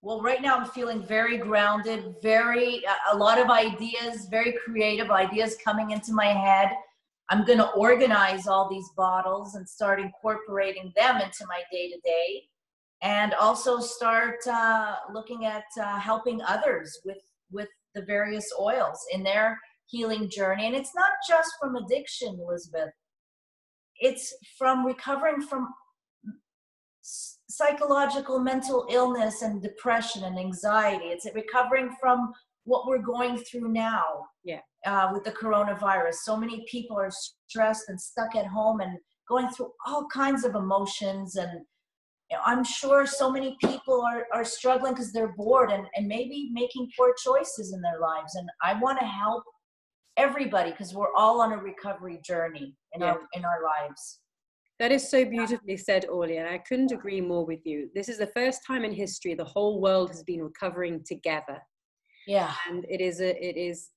Well, right now I'm feeling very grounded, a lot of ideas, very creative ideas coming into my head. I'm going to organize all these bottles and start incorporating them into my day-to-day, and also start looking at helping others with the various oils in their healing journey. And it's not just from addiction, Elizabeth. It's from recovering from psychological mental illness and depression and anxiety. It's recovering from what we're going through now with the coronavirus. So many people are stressed and stuck at home and going through all kinds of emotions. And I'm sure so many people are struggling because they're bored and maybe making poor choices in their lives. And I want to help everybody because we're all on a recovery journey in our lives. That is so beautifully said, Orly, and I couldn't agree more with you. This is the first time in history the whole world has been recovering together. Yeah. And it is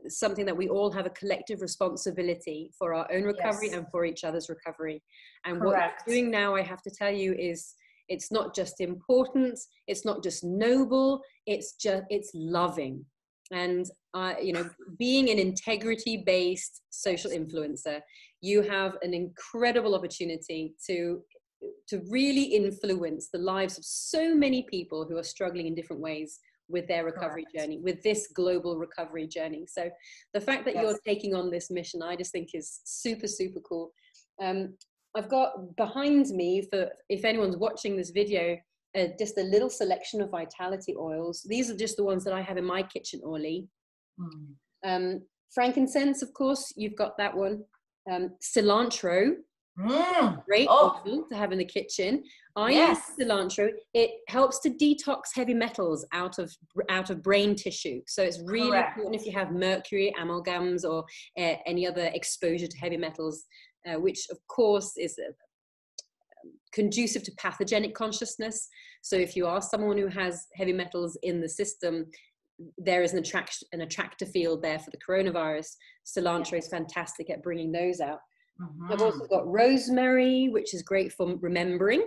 something that we all have a collective responsibility for our own recovery and for each other's recovery. And what you're doing now, I have to tell you, is it's not just important, it's not just noble, it's loving. And being an integrity-based social influencer, you have an incredible opportunity to really influence the lives of so many people who are struggling in different ways with their recovery journey, with this global recovery journey. So the fact that you're taking on this mission, I just think is super, super cool. I've got behind me, for if anyone's watching this video, just a little selection of vitality oils. These are just the ones that I have in my kitchen, Orly. Frankincense, of course, you've got that one. Cilantro, great oil to have in the kitchen. I use cilantro. It helps to detox heavy metals out of brain tissue. So it's really important if you have mercury, amalgams, or any other exposure to heavy metals, which of course is conducive to pathogenic consciousness. So if you are someone who has heavy metals in the system, there is an attractor field there for the coronavirus. Cilantro is fantastic at bringing those out. I've also got rosemary, which is great for remembering.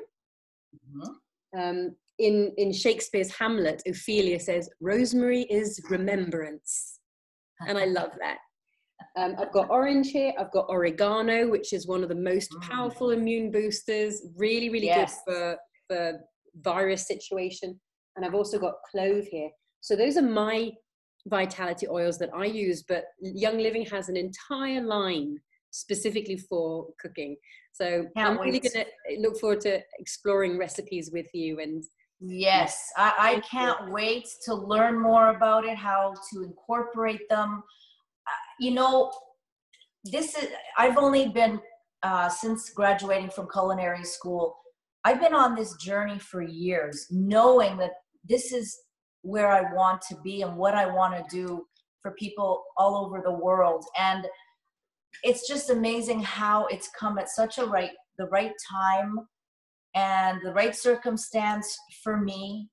In Shakespeare's Hamlet, Ophelia says, "Rosemary is remembrance." And I love that. I've got orange here. I've got oregano, which is one of the most powerful immune boosters. Really, really good for virus situation. And I've also got clove here. So those are my vitality oils that I use, but Young Living has an entire line specifically for cooking. So I'm really going to look forward to exploring recipes with you. And yes, I can't wait to learn more about it, how to incorporate them. I've only been, since graduating from culinary school, I've been on this journey for years, knowing that this is where I want to be and what I want to do for people all over the world. And it's just amazing how it's come at such the right time and the right circumstance for me.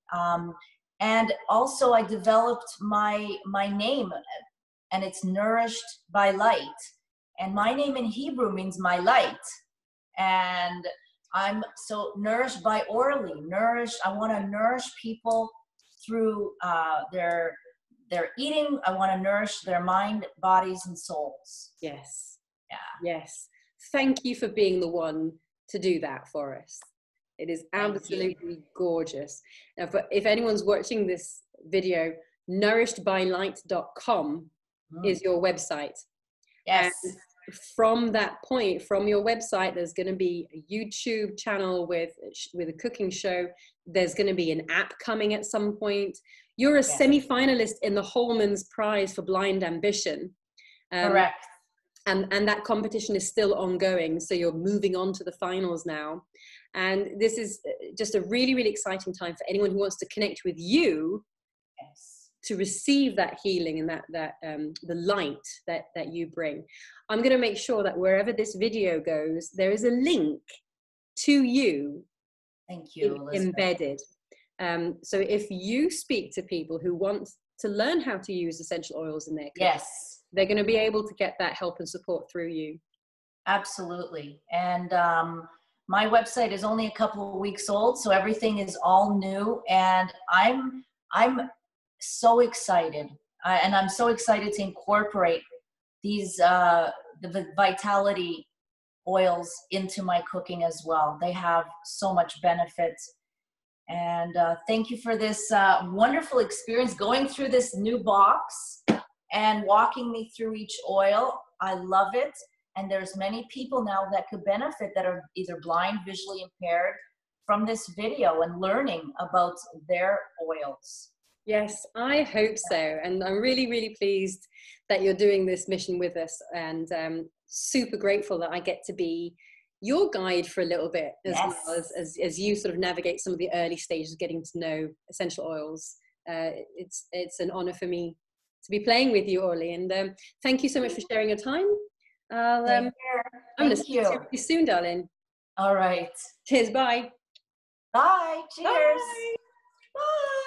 And also I developed my name, and it's Nourished by Light. And my name in Hebrew means my light. And I'm so nourished by Orly. I want to nourish people through their eating. I want to nourish their mind, bodies, and souls. Yes. Yeah. Yes. Thank you for being the one to do that for us. It is absolutely gorgeous. Now, if anyone's watching this video, nourishedbylight.com is your website. Yes. And from that point, from your website, there's going to be a YouTube channel with a cooking show. There's going to be an app coming at some point. You're a semi-finalist in the Holman's Prize for Blind Ambition. Correct. And that competition is still ongoing. So you're moving on to the finals now. And this is just a really, really exciting time for anyone who wants to connect with you. Yes. To receive that healing and that the light that you bring. I'm going to make sure that wherever this video goes, there is a link to you. Thank you, embedded. So if you speak to people who want to learn how to use essential oils in their cooking, yes, they're going to be able to get that help and support through you. Absolutely. And my website is only a couple of weeks old, so everything is all new. And I'm so excited. And I'm so excited to incorporate these, the vitality oils into my cooking as well. They have so much benefit. And thank you for this wonderful experience going through this new box and walking me through each oil. I love it. And there's many people now that could benefit that are either blind, visually impaired from this video and learning about their oils. Yes, I hope so. And I'm really, really pleased that you're doing this mission with us, and super grateful that I get to be your guide for a little bit as well as you sort of navigate some of the early stages of getting to know essential oils. It's an honor for me to be playing with you, Orly. And thank you so much for sharing your time. I'm going to speak to you soon, darling. All right. Cheers. Bye. Bye. Cheers. Bye. Bye.